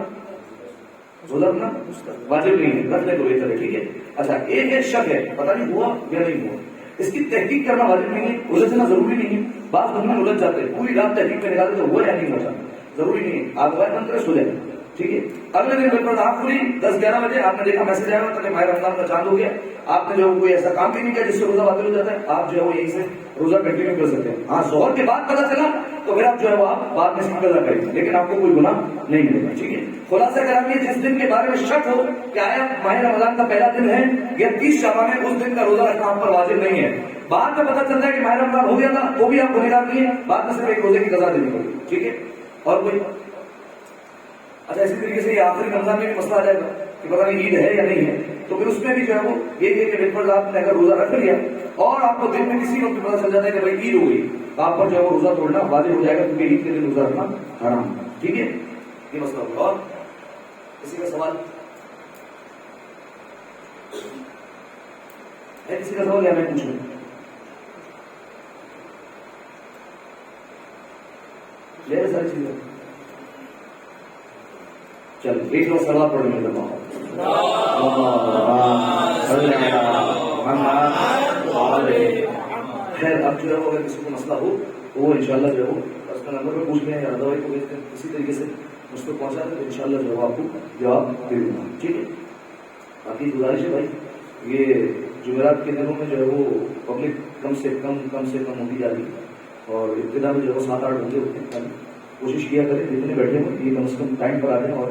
واجب نہیں ہے، رکھ لیں تو بہتر ہے. ٹھیک ہے. اچھا، ایک شک ہے، پتہ نہیں ہوا یا نہیں ہوا، اس کی تحقیق کرنا واجب نہیں ہے، الجھنا ضروری نہیں ہے. بعض بندے الجھ جاتے ہیں، پوری رات تحقیق میں نکالتے تو ہوا یا نہیں ہوا، ضروری نہیں ہے. آپ غیر بند کرے سو جائے. ٹھیک ہے. اگلے دن بالکل آپ کھلی 10-11 بجے آپ نے دیکھا میسج آیا تھا کہ ماہ رمضان کا چاند ہو گیا، آپ نے جو کوئی ایسا کام بھی نہیں کیا جس سے روزہ باطل ہو جاتا ہے، آپ جو ہے وہ یہیں سے روزہ کنٹینیو کر سکتے ہیں. ہاں، ظہر کے بعد پتہ چلا تو پھر آپ جو ہے وہ آپ بعد میں اس کی قضا کریں گے، لیکن آپ کو کوئی گناہ نہیں ملے گا. ٹھیک ہے. خلاصہ کرام یہ جس دن کے بارے میں شک ہو کہ آیا ماہ رمضان کا پہلا دن ہے یا 30 شعبان ہے، اس دن کا روزہ رکھنا آپ پر واجب نہیں ہے. بعد میں پتہ چلتا ہے کہ ماہ رمضان ہو گیا تھا تو بھی آپ گنہگار نہیں ہے، بعد میں صرف ایک روزے کی قضا دینی ہوگی. ٹھیک ہے. اور کوئی؟ اچھا، اسی طریقے سے یہ آخری رمضان میں بھی مسئلہ آ جائے گا کہ پتہ نہیں عید ہے یا نہیں ہے، تو پھر اس میں بھی جو ہے وہ یہ ہے کہ بالکل آپ نے اگر روزہ رکھ لیا اور آپ کو دن میں کسی وقت پتہ چل جاتا ہے کہ بھائی عید ہو گئی تو آپ پر جو ہے وہ روزہ توڑنا واجب ہو جائے گا، کیونکہ عید کے دن روزہ رکھنا حرام ہے. ٹھیک ہے، یہ مسئلہ ہوگا. اور کسی کا سوال ہے؟ کسی کا سوال یا میں پوچھوں؟ لے رہے ساری چیزیں. چل ایک لوگ سوال پڑھنے میں کرتا ہوں. خیر اب جو ہے وہ اگر کسی کو مسئلہ ہو تو وہ انشاءاللہ جو ہے وہ اس کا نمبر پہ پوچھ لیں یا دوائی کو بھیج دیں، کسی طریقے سے مجھ پہ پہنچا دیں تو انشاءاللہ جو ہے آپ کو جواب دے دوں گا. ٹھیک ہے. باقی گزارش ہے بھائی، یہ جمعرات کے دنوں میں جو ہے وہ پبلک کم سے کم ہوتی جا رہی ہے اور ابتدا میں جو ہے 7-8 بندے ہوتے ہیں. کوشش کیا کریں جتنے بیٹھے ہوں یہ کم سے کم ٹائم پر آ جائیں اور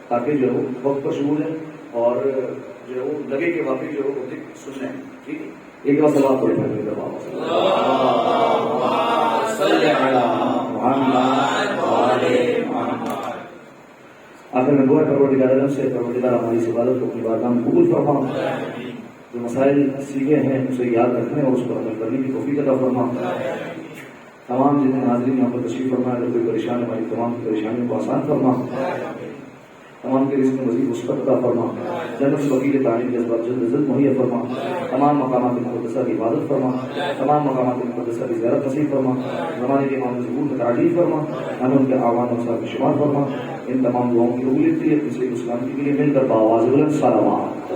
تاکہ جو ہے وہ وقت پر شروع ہو جائیں اور جو ہے وہ لگے کہ واقعی جو ہے وہ پبلک سن رہے ہیں. ٹھیک ہے. ایک بار سلام پڑھ رہے ہیں آخر میں دعا پروردگار عالم سے، پروردگار ہماری اس عبادت کو اپنی بارگاہ میں قبول فرما، جو مسائل سیکھے ہیں اسے یاد رکھنے اور اس پر عمل کرنے کی توفیق عطا فرما. تمام جتنے حاضرین یہاں پر تشریف فرما، اگر کوئی پریشان ہماری تمام کی پریشانیوں کو آسان فرما، تمام کے رزق میں مزید وسعت عطا فرما، جنت بقی کے تعلیم کے اسباب جلد از جلد مہیا فرما، تمام مقامات مقدسہ کی عبادت فرما، تمام مقامات مقدسہ کی زیارت نصیب فرما، زمانے کے امام ظہور میں تعریف فرما، ہمیں ان کے اعوان اور صاحب شمار فرما. ان تمام دعاؤں کی قبولیت کے لیے اسلام کے لیے مل کر بآواز بلند صلوات